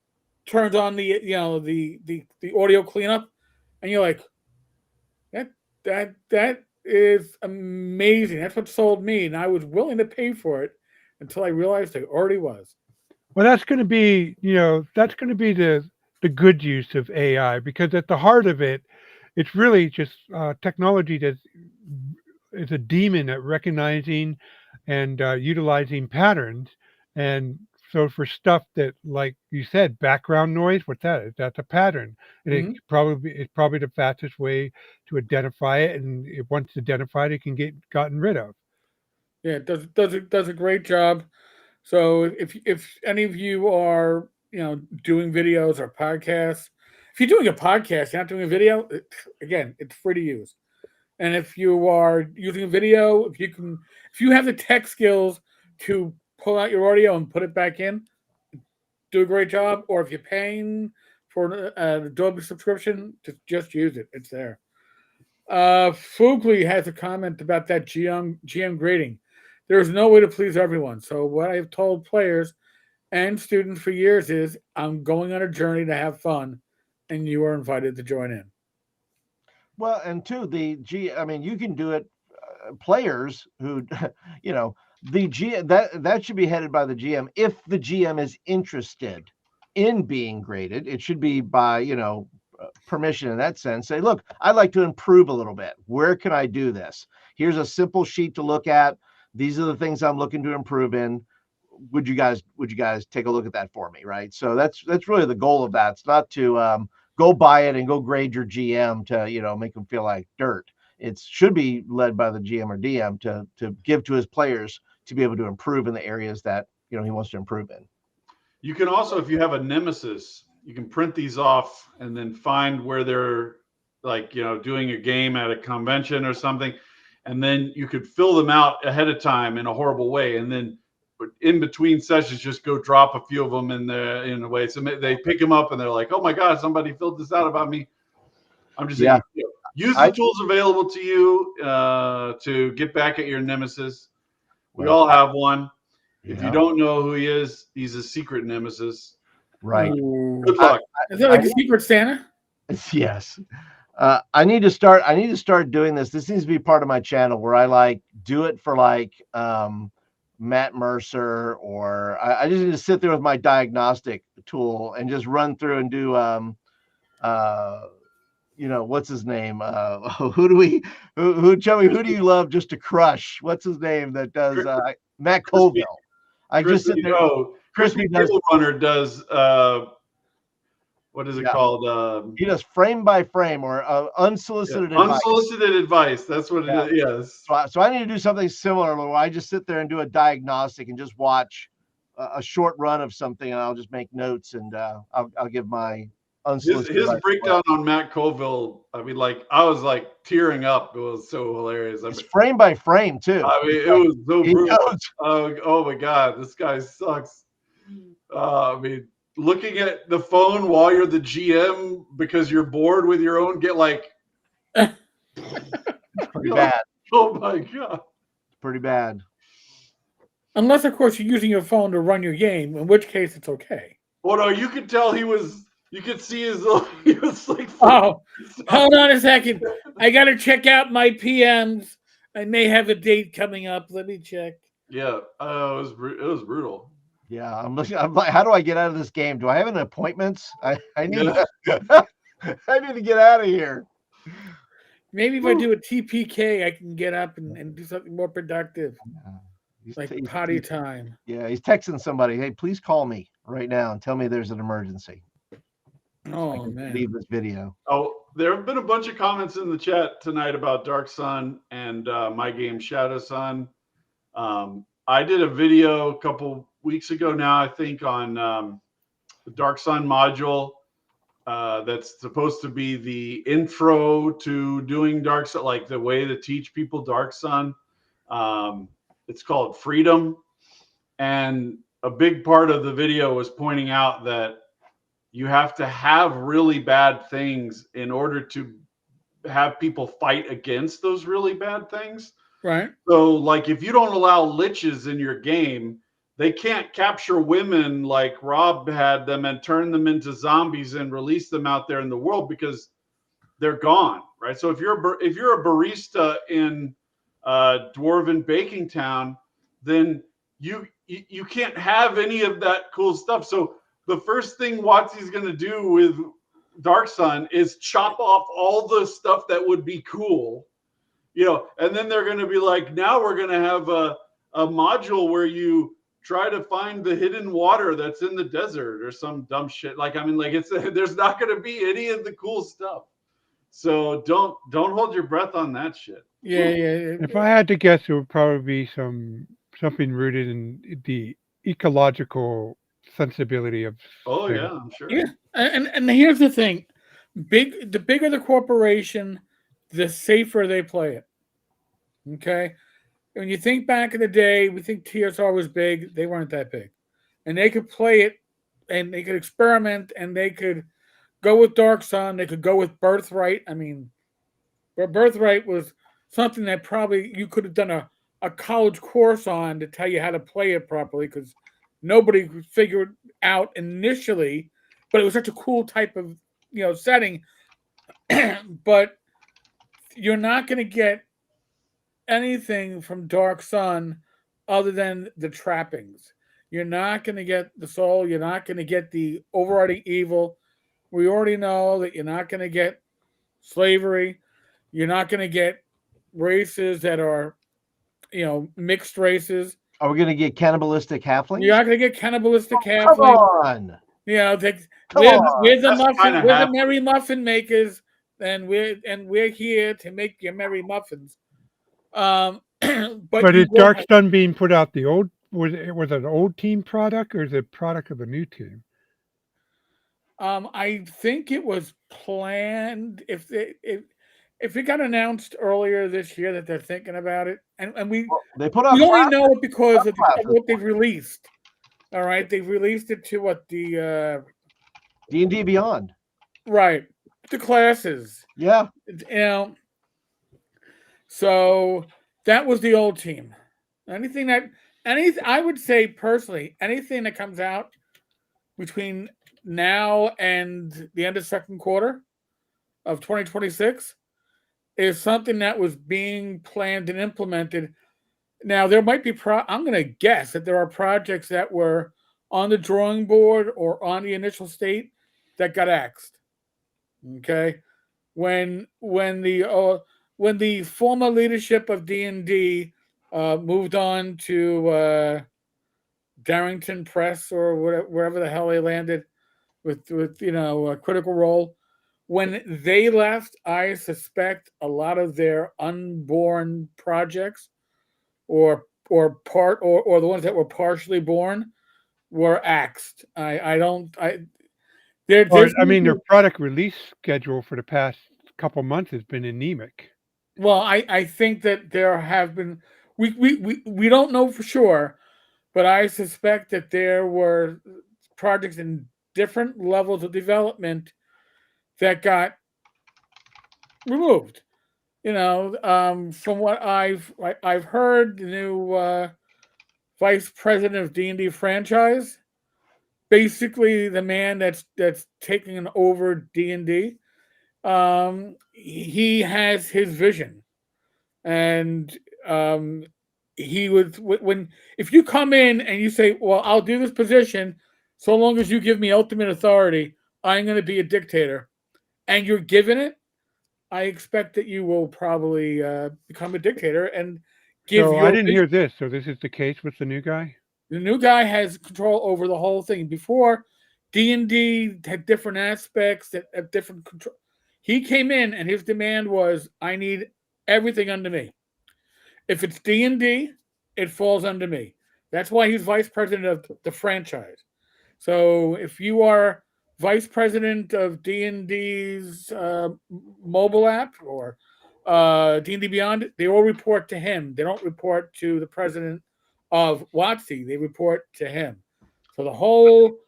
turns on the audio cleanup, and you're like, that is amazing. That's what sold me, and I was willing to pay for it until I realized it already was. Well, that's going to be the good use of AI, because at the heart of it, it's really just technology that is a demon at recognizing and utilizing patterns. And so for stuff that, like you said, background noise, what's that? That's a pattern. And it's probably the fastest way to identify it. And once identified, it can get gotten rid of. Yeah, it does a great job. So if any of you are doing videos or podcasts, if you're doing a podcast, you're not doing a video. Again, it's free to use. And if you are using a video, if you have the tech skills to pull out your audio and put it back in, do a great job. Or if you're paying for an Adobe subscription, just use it. It's there. Fugly has a comment about that GM grading. There is no way to please everyone. So what I've told players and students for years is, I'm going on a journey to have fun, and you are invited to join in. Well, and two, I mean, you can do it. Players who, you know, that should be headed by the GM. If the GM is interested in being graded, it should be by, permission in that sense. Say, look, I'd like to improve a little bit. Where can I do this? Here's a simple sheet to look at. These are the things I'm looking to improve in. Would you guys take a look at that for me? Right. So that's really the goal of that. It's not to go buy it and go grade your GM to, make them feel like dirt. It should be led by the GM or DM to give to his players to be able to improve in the areas that, he wants to improve in. You can also, if you have a nemesis, you can print these off and then find where they're doing a game at a convention or something. And then you could fill them out ahead of time in a horrible way. And then in between sessions, just go drop a few of them in a way. So they pick them up and they're like, oh my God, somebody filled this out about me. I'm just saying, use the tools available to you to get back at your nemesis. We all have one. If you don't know who he is, he's a secret nemesis. Right. Good luck. Is that like a Secret Santa? Yes. I need to start doing this. This needs to be part of my channel where I do it for Matt Mercer, or I just need to sit there with my diagnostic tool and just run through and do what's his name? Who do you love just to crush? What's his name that does Matt Colville? I just sit there. Crispy Table Runner does what is it called? He does frame by frame or unsolicited advice. Unsolicited advice. That's what it is. Yes. So I need to do something similar where I just sit there and do a diagnostic and just watch a short run of something, and I'll just make notes and I'll give my unsolicited his breakdown on Matt Colville. I mean, I was tearing up. It was so hilarious. It's frame by frame too. I mean, it was so brutal. Oh my God, this guy sucks. I mean, looking at the phone while you're the GM because you're bored with your own it's pretty bad. Oh my God. It's pretty bad. Unless, of course, you're using your phone to run your game, in which case it's okay. Well, no, you could tell you could see he was like, oh, hold on a second. I got to check out my PMs. I may have a date coming up. Let me check. Yeah, it was brutal. Yeah, I'm like, how do I get out of this game? Do I have any appointments? I need I need to get out of here. Maybe if I do a TPK, I can get up and do something more productive. Like potty time. Yeah, he's texting somebody. Hey, please call me right now and tell me there's an emergency. Oh, man. Leave this video. Oh, there have been a bunch of comments in the chat tonight about Dark Sun and my game Shadow Sun. I did a video a couple weeks ago now, I think, on the Dark Sun module that's supposed to be the intro to doing Dark Sun, like the way to teach people Dark Sun. It's called Freedom. And a big part of the video was pointing out that you have to have really bad things in order to have people fight against those really bad things. Right. So, if you don't allow liches in your game, they can't capture women like Rob had them and turn them into zombies and release them out there in the world because they're gone, right? So if you're a barista in Dwarven Baking Town, then you can't have any of that cool stuff. So the first thing WotC's going to do with Dark Sun is chop off all the stuff that would be cool, and then they're going to be like, now we're going to have a module where you try to find the hidden water that's in the desert or some dumb shit. There's not going to be any of the cool stuff. So don't hold your breath on that shit. Yeah. If I had to guess, it would probably be something rooted in the ecological sensibility of. Oh yeah, I'm sure. Yeah, and here's the thing: the bigger the corporation, the safer they play it. Okay. When you think back in the day, we think TSR was big. They weren't that big, and they could play it, and they could experiment, and they could go with Dark Sun. They could go with Birthright. I mean, Birthright was something that probably you could have done a college course on to tell you how to play it properly because nobody could figure it out initially, but it was such a cool type of setting. But you're not going to get anything from Dark Sun other than the trappings. You're not going to get the soul. You're not going to get the overriding evil. We already know that you're not going to get slavery. You're not going to get races that are, mixed races. Are we going to get cannibalistic halflings? You're not going to get cannibalistic Come halflings. on. We're on. the merry muffin makers, and we're here to make your merry muffins. But is Dark Sun being put out the old? Was it an old team product or is it a product of a new team? I think it was planned. If it got announced earlier this year that they're thinking about it, and we only know it because of what they've released. All right, they've released it to what the D&D Beyond, right? The classes, yeah. So that was the old team. I would say personally, anything that comes out between now and the end of second quarter of 2026 is something that was being planned and implemented. Now there might be I'm going to guess that there are projects that were on the drawing board or on the initial state that got axed. Okay, when the former leadership of D&D moved on to Darrington Press or wherever the hell they landed with Critical Role. When they left, I suspect a lot of their unborn projects or the ones that were partially born were axed. Their product release schedule for the past couple months has been anemic. Well, I think that there have been we don't know for sure, but I suspect that there were projects in different levels of development that got removed. From what I've heard, the new vice president of D&D franchise, basically the man that's taking over D&D, he has his vision, and he would if you come in and you say, well, I'll do this position so long as you give me ultimate authority, I'm going to be a dictator, and you're given it, I expect that you will probably become a dictator and give. So I didn't hear this. So this is the case with the new guy? The new guy has control over the whole thing. Before, D&D had different aspects that have different control. He came in and his demand was, I need everything under me. If it's D&D, it falls under me. That's why he's vice president of the franchise. So if you are vice president of D&D's mobile app or D&D Beyond, they all report to him. They don't report to the president of WotC. They report to him. So the whole...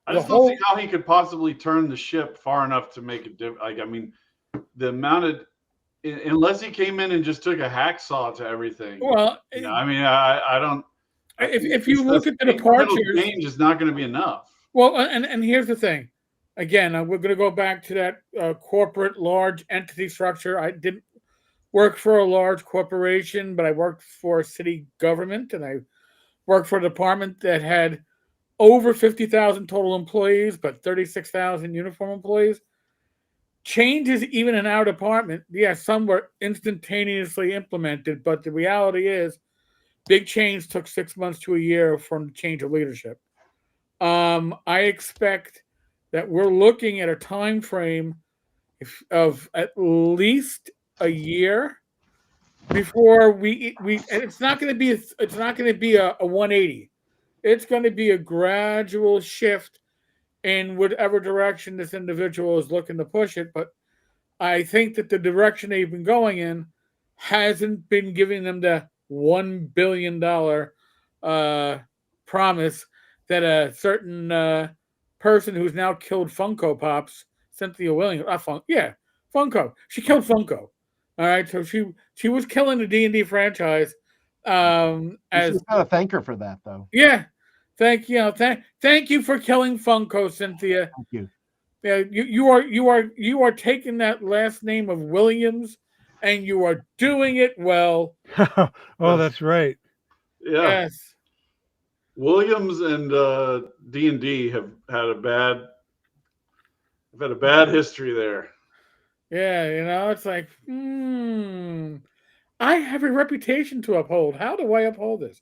I just don't see how he could possibly turn the ship far enough to make a difference. The amount of... Unless he came in and just took a hacksaw to everything. Well, I don't... If you look at the departures... change is not going to be enough. Well, and here's the thing. Again, we're going to go back to that corporate large entity structure. I didn't work for a large corporation, but I worked for city government, and I worked for a department that had over 50,000 total employees, but 36,000 uniform employees. Changes even in our department, yes, some were instantaneously implemented, but the reality is big change took 6 months to a year from the change of leadership. I expect that we're looking at a time frame of at least a year before we and it's not going to be a 180. It's going to be a gradual shift, in whatever direction this individual is looking to push it. But I think that the direction they've been going in hasn't been giving them the $1 billion promise that a certain person who's now killed Funko Pops, Cynthia Williams, Funko. She killed Funko. All right, so she was killing the D&D franchise. We As should kind of thank her for that, though. yeah, thank you for killing Funko, Cynthia. Thank you. Yeah, you are taking that last name of Williams, and you are doing it well. Oh, that's right. Yeah. Yes, Williams and D&D have had a bad history there. yeah, it's like, I have a reputation to uphold. How do I uphold this?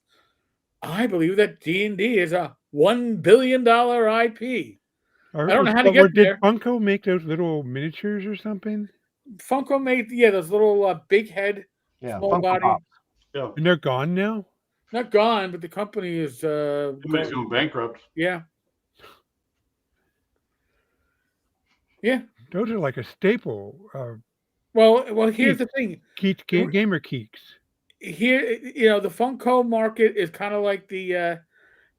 I believe that D&D is a $1 billion IP. I don't know how to get Did there. Funko make those little miniatures or something? Funko made those little big head, Yeah, small Funko body. Pop. Yeah. And they're gone now? Not gone, but the company is Somebody's going bankrupt. yeah. Yeah. Those are like a staple. Well, here's the thing. Gamer Geeks. Here, the Funko market is kind of like the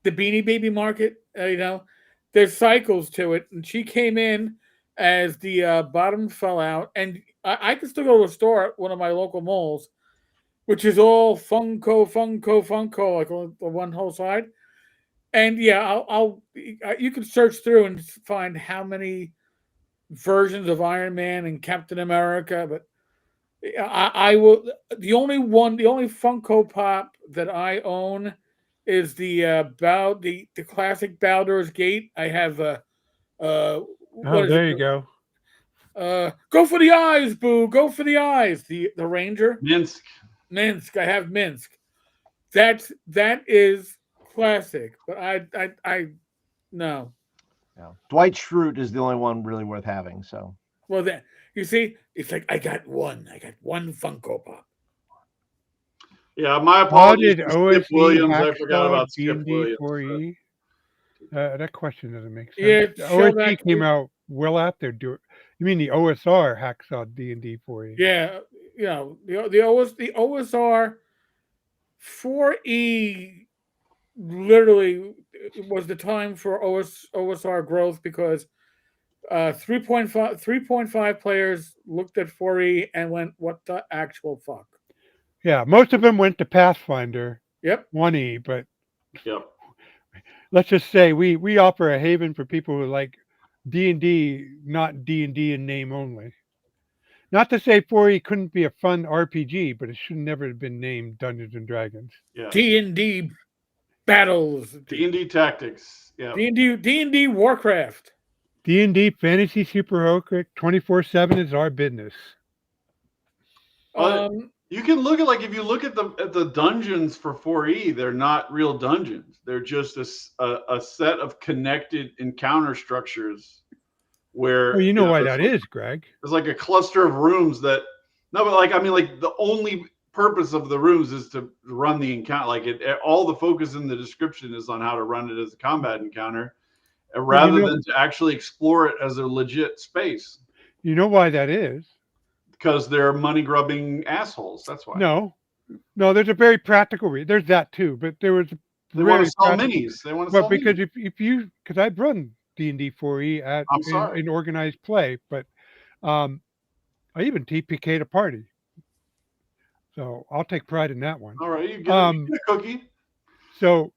Beanie Baby market. There's cycles to it, and she came in as the bottom fell out, and I can still go to a store at one of my local malls, which is all Funko, like on the one whole side. And yeah, you can search through and find how many versions of Iron Man and Captain America, but I will. The only Funko Pop that I own is the classic Baldur's Gate. I have what is There it? you go. Go for the eyes, Boo! Go for the eyes. The Ranger Minsk. I have Minsk. That is classic, but I no. Yeah. Dwight Schrute is the only one really worth having. So. Well, then you see, it's like I got one Funko Pop. Yeah, my How apologies did to Skip Williams. I Hacksaw forgot about Skip D&D Williams. 4E? That question doesn't make sense. Yeah, The Shellback OSG came is- out well after. You mean the OSR Hacksaw D&D 4E? Yeah, the OSR 4E literally was the time for OSR growth because 3.5 players looked at 4E and went, "What the actual fuck?" Yeah, most of them went to Pathfinder Yep. 1E, but Yep. let's just say we offer a haven for people who like D&D, not D&D in name only. Not to say 4E couldn't be a fun RPG, but it should never have been named Dungeons and Dragons. Yeah. D&D battles. D&D tactics. Yeah. D&D Warcraft. D&D Fantasy Superheroic 24/7 is our business. You can look at if you look at the dungeons for 4E, they're not real dungeons. They're just a set of connected encounter structures where Well, you know why that is, Greg. There's like a cluster of rooms that the only purpose of the rooms is to run the encounter. All the focus in the description is on how to run it as a combat encounter, rather than to actually explore it as a legit space. You know why that is? Because they're money grubbing assholes. That's why. No, there's a very practical reason. There's that too, but there was. They want to sell minis. They want to sell because minis. because I've run D&D 4E in organized play, but I even TPK'd a party, so I'll take pride in that one. All right, you get a cookie. So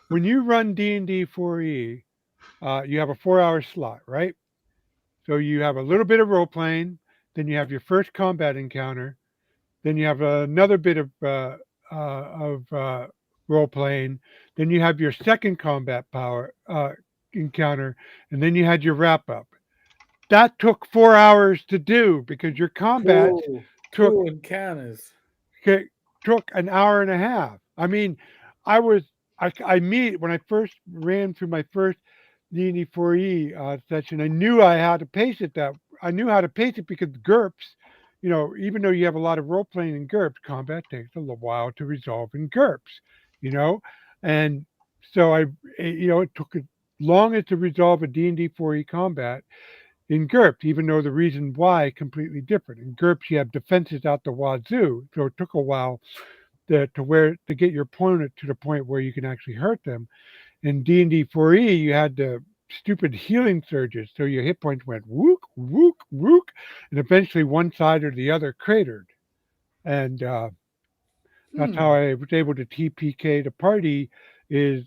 when you run D&D 4E, you have a 4-hour slot, right? So you have a little bit of role playing, then you have your first combat encounter, then you have another bit of role playing, then you have your second combat encounter, and then you had your wrap up. That took 4 hours to do because your combat took an hour and a half. I mean, when I first ran through my first D&D 4E session, I knew I had to pace it I knew how to pace it because GURPS, even though you have a lot of role playing in GURPS, combat takes a little while to resolve in GURPS, and so it took long as to resolve a D&D 4e combat in GURPS, even though the reason why completely different. In GURPS, you have defenses out the wazoo, so it took a while to get your opponent to the point where you can actually hurt them. In D&D 4e, you had the stupid healing surges, so your hit points went wook, wook, wook, and eventually one side or the other cratered. And that's how I was able to TPK the party. Is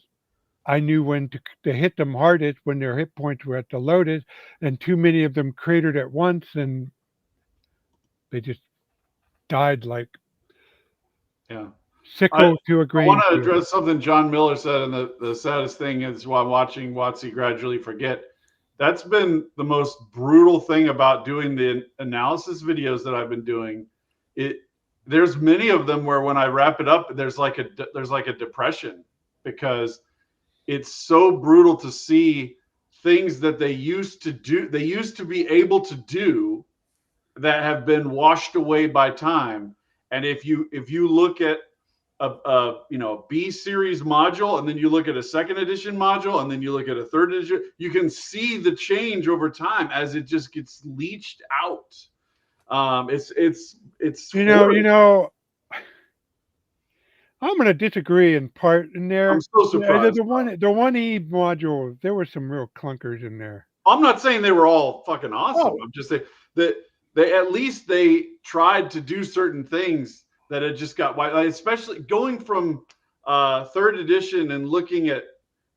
I knew when to hit them hardest when their hit points were at the lowest, and too many of them cratered at once, and they just died like Yeah. sickle to a I grain want to field. address something John Miller said, and the saddest thing is while watching WotC gradually forget. That's been the most brutal thing about doing the analysis videos that I've been doing. There's many of them where when I wrap it up, there's like a depression because it's so brutal to see things that they used to do, they used to be able to do that have been washed away by time. And if you look at a B series module, and then you look at a second edition module, and then you look at a third edition, you can see the change over time as it just gets leached out. It's you know, I'm going to disagree in part in there. I'm so surprised. The 1E module, there were some real clunkers in there. I'm not saying they were all fucking awesome. Oh. I'm just saying that they tried to do certain things that had just got white, especially going from third edition and looking at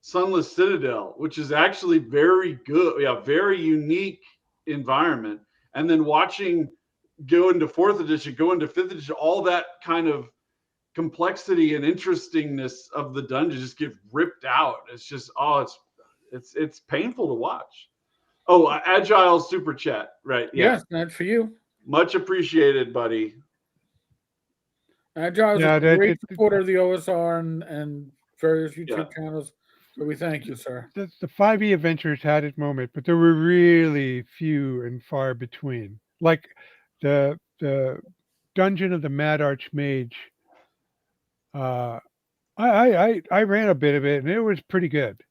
Sunless Citadel, which is actually very good, very unique environment, and then watching go into fourth edition, go into fifth edition, all that kind of complexity and interestingness of the dungeon just get ripped out. It's just it's painful to watch. Oh, Agile super chat, right? Yeah. Yes, that's for you. Much appreciated, buddy. Agile is a great supporter of the OSR and various YouTube channels. So we thank you, sir. The 5e adventures had its moment, but there were really few and far between. Like the Dungeon of the Mad Archmage. I ran a bit of it, and it was pretty good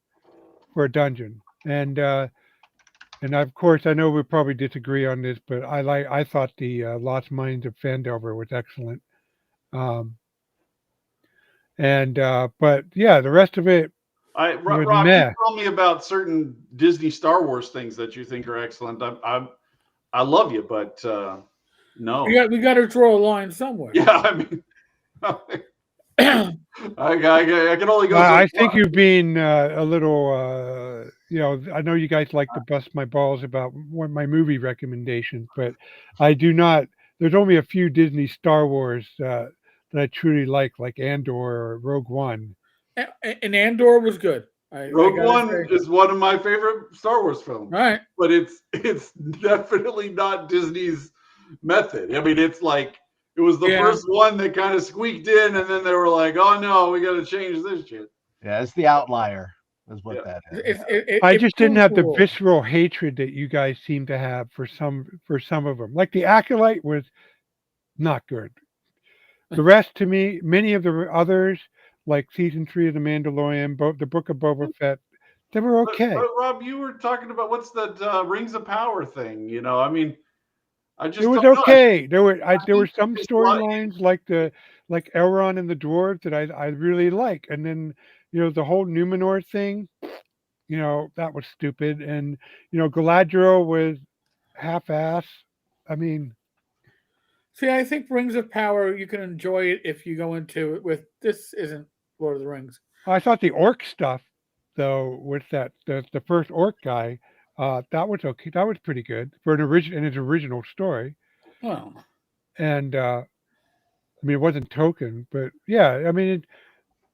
for a dungeon. And of course, I know we probably disagree on this, but I thought the Lost Mines of Phandelver was excellent. But yeah, the rest of it. Rob, you tell me about certain Disney Star Wars things that you think are excellent. I love you, but no. We got to draw a line somewhere. Yeah, I mean, I can only go. I think you've been a little. I know you guys like to bust my balls about my movie recommendations, but I do not. There's only a few Disney Star Wars that I truly like Andor or Rogue One. And Andor was good. Rogue One is one of my favorite Star Wars films. Right. But it's definitely not Disney's method. I mean, it's like it was the first one that kind of squeaked in, and then they were like, "Oh no, we got to change this shit." Yeah, it's the outlier, is what that is. I just didn't have the visceral hatred that you guys seem to have for some of them. Like the Acolyte was not good. The rest, to me, many of the others, like season 3 of The Mandalorian, the Book of Boba Fett, they were okay. But Rob, you were talking about what's that Rings of Power thing? I mean, it was okay. There were some storylines like Elrond and the dwarves that I really like, and then the whole Numenor thing, that was stupid, and Galadriel was half-ass. I mean, see, I think Rings of Power, you can enjoy it if you go into it with this isn't Lord of the Rings. I thought the orc stuff, though, with the first orc guy, that was okay. That was pretty good for his original story. Well, and I mean, it wasn't Tolkien, but yeah, I mean,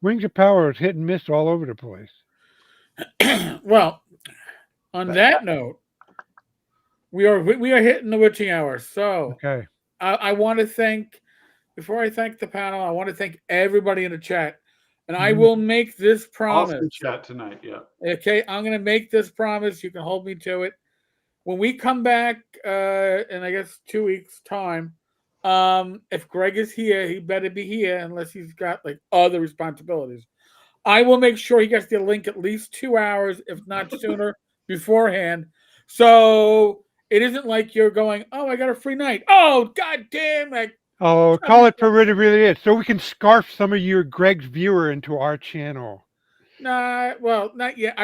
Rings of Power is hit and miss all over the place. Well, on that note, we are hitting the witching hour. So okay. I want to thank, before I thank the panel, I want to thank everybody in the chat. And I will make this promise. Awesome chat tonight, yeah. Okay, I'm going to make this promise. You can hold me to it. When we come back in, I guess, 2 weeks' time, if Greg is here, he better be here unless he's got like other responsibilities. I will make sure he gets the link at least 2 hours, if not sooner, beforehand. So it isn't like you're going, oh, I got a free night. Oh, god damn it. Oh, call it for what it really is, so we can scarf some of your Greg's viewer into our channel. Nah, well, not yet.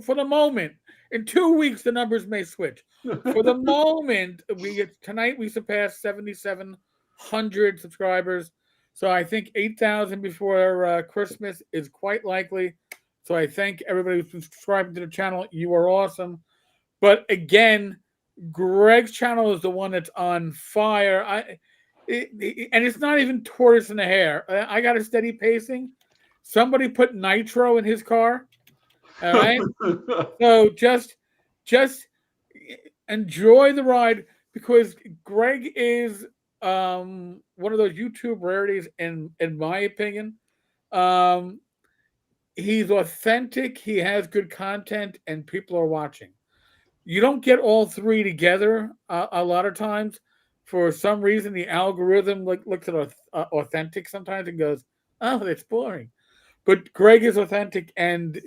For the moment, in 2 weeks, the numbers may switch. For the moment, tonight we surpassed 7,700 subscribers. So I think 8,000 before Christmas is quite likely. So I thank everybody who's subscribing to the channel. You are awesome. But again, Greg's channel is the one that's on fire. And it's not even tortoise in the hair. I got a steady pacing. Somebody put nitro in his car. All right. So just enjoy the ride, because Greg is one of those YouTube rarities in my opinion. Um he's authentic, he has good content, and people are watching. You don't get all three together a lot of times. For some reason, the algorithm looks at authentic sometimes and goes, "Oh, that's boring." But Greg is authentic, and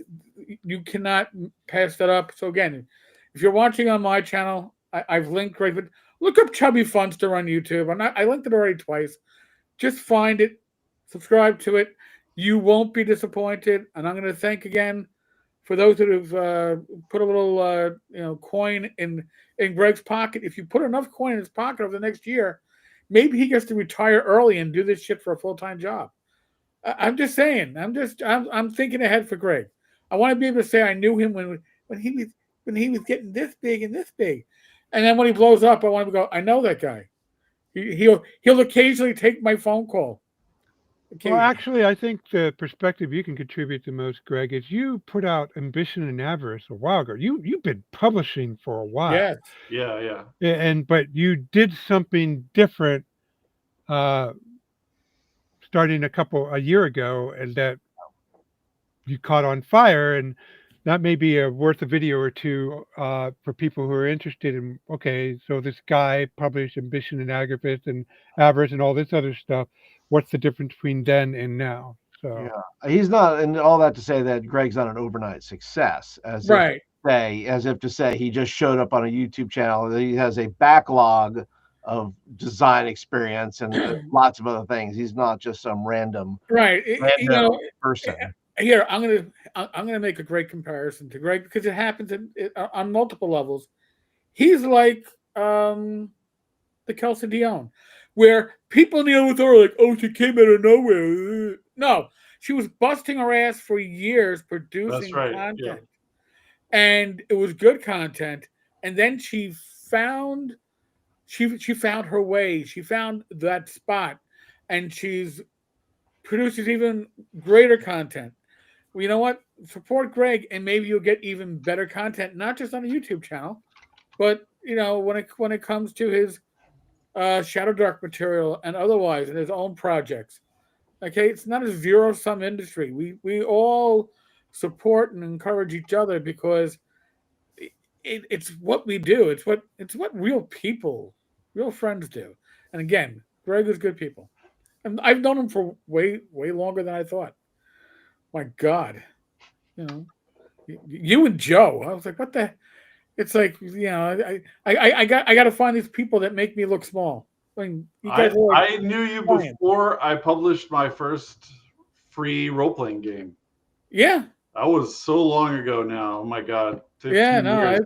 you cannot pass that up. So again, if you're watching on my channel, I've linked Greg. But look up Chubby Funster on YouTube. I linked it already twice. Just find it, subscribe to it. You won't be disappointed. And I'm going to thank again for those that have put a little coin in Greg's pocket. If you put enough coin in his pocket over the next year, maybe he gets to retire early and do this shit for a full-time job. I'm just saying. I'm thinking ahead for Greg. I want to be able to say I knew him when he was getting this big and this big, and then when he blows up, I want to go, I know that guy. He'll occasionally take my phone call. Well, actually, I think the perspective you can contribute the most, Greg, is you put out Ambition and Avarice a while ago. You've been publishing for a while. Yes. Yeah. But you did something different starting a year ago, and that you caught on fire, and that may be worth a video or two for people who are interested in, okay, so this guy published Ambition and Avarice and all this other stuff. What's the difference between then and now? So yeah, he's not, and all that to say that Greg's not an overnight success, Right. As if to say he just showed up on a YouTube channel. He has a backlog of design experience and lots of other things. He's not just some random person. Here, I'm gonna make a great comparison to Greg, because it happens on multiple levels. He's like the Kelsey Dion, where people in the other are like, "Oh, she came out of nowhere." No, she was busting her ass for years producing content, yeah. and it was good content. And then she found her way. She found that spot, and she's produces even greater content. Well, you know what? Support Greg, and maybe you'll get even better content, not just on a YouTube channel, but when it comes to his Shadow Dark material and otherwise, and his own projects. Okay, it's not a zero-sum industry. We all support and encourage each other, because it's what we do. It's what real people, real friends do. And again, Greg is good people, and I've known him for way longer than I thought. My God, you and Joe. I was like, what the? It's like, I got to find these people that make me look small. I mean, you guys I knew you before I published my first free role-playing game. Yeah. That was so long ago now. Oh my God. 15 Yeah, no, years.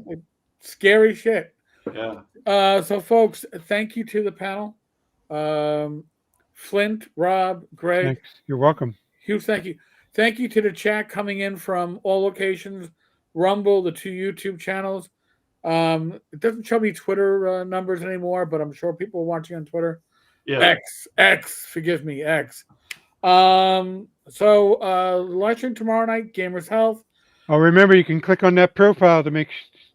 scary shit. Yeah. So folks, thank you to the panel. Flint, Rob, Greg. Thanks. You're welcome. Huge thank you. Thank you to the chat coming in from all locations, Rumble, the 2 YouTube channels. It doesn't show me Twitter numbers anymore, but I'm sure people are watching on Twitter. Yeah. X, forgive me, X. So live stream tomorrow night, Gamers Health. Oh, remember, you can click on that profile to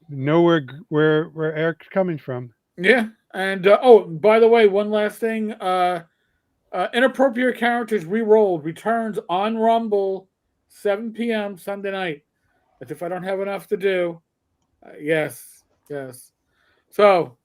know where Eric's coming from. Yeah, and by the way, one last thing. Inappropriate Characters Rerolled returns on Rumble, 7 p.m. Sunday night. As if I don't have enough to do. Yes. So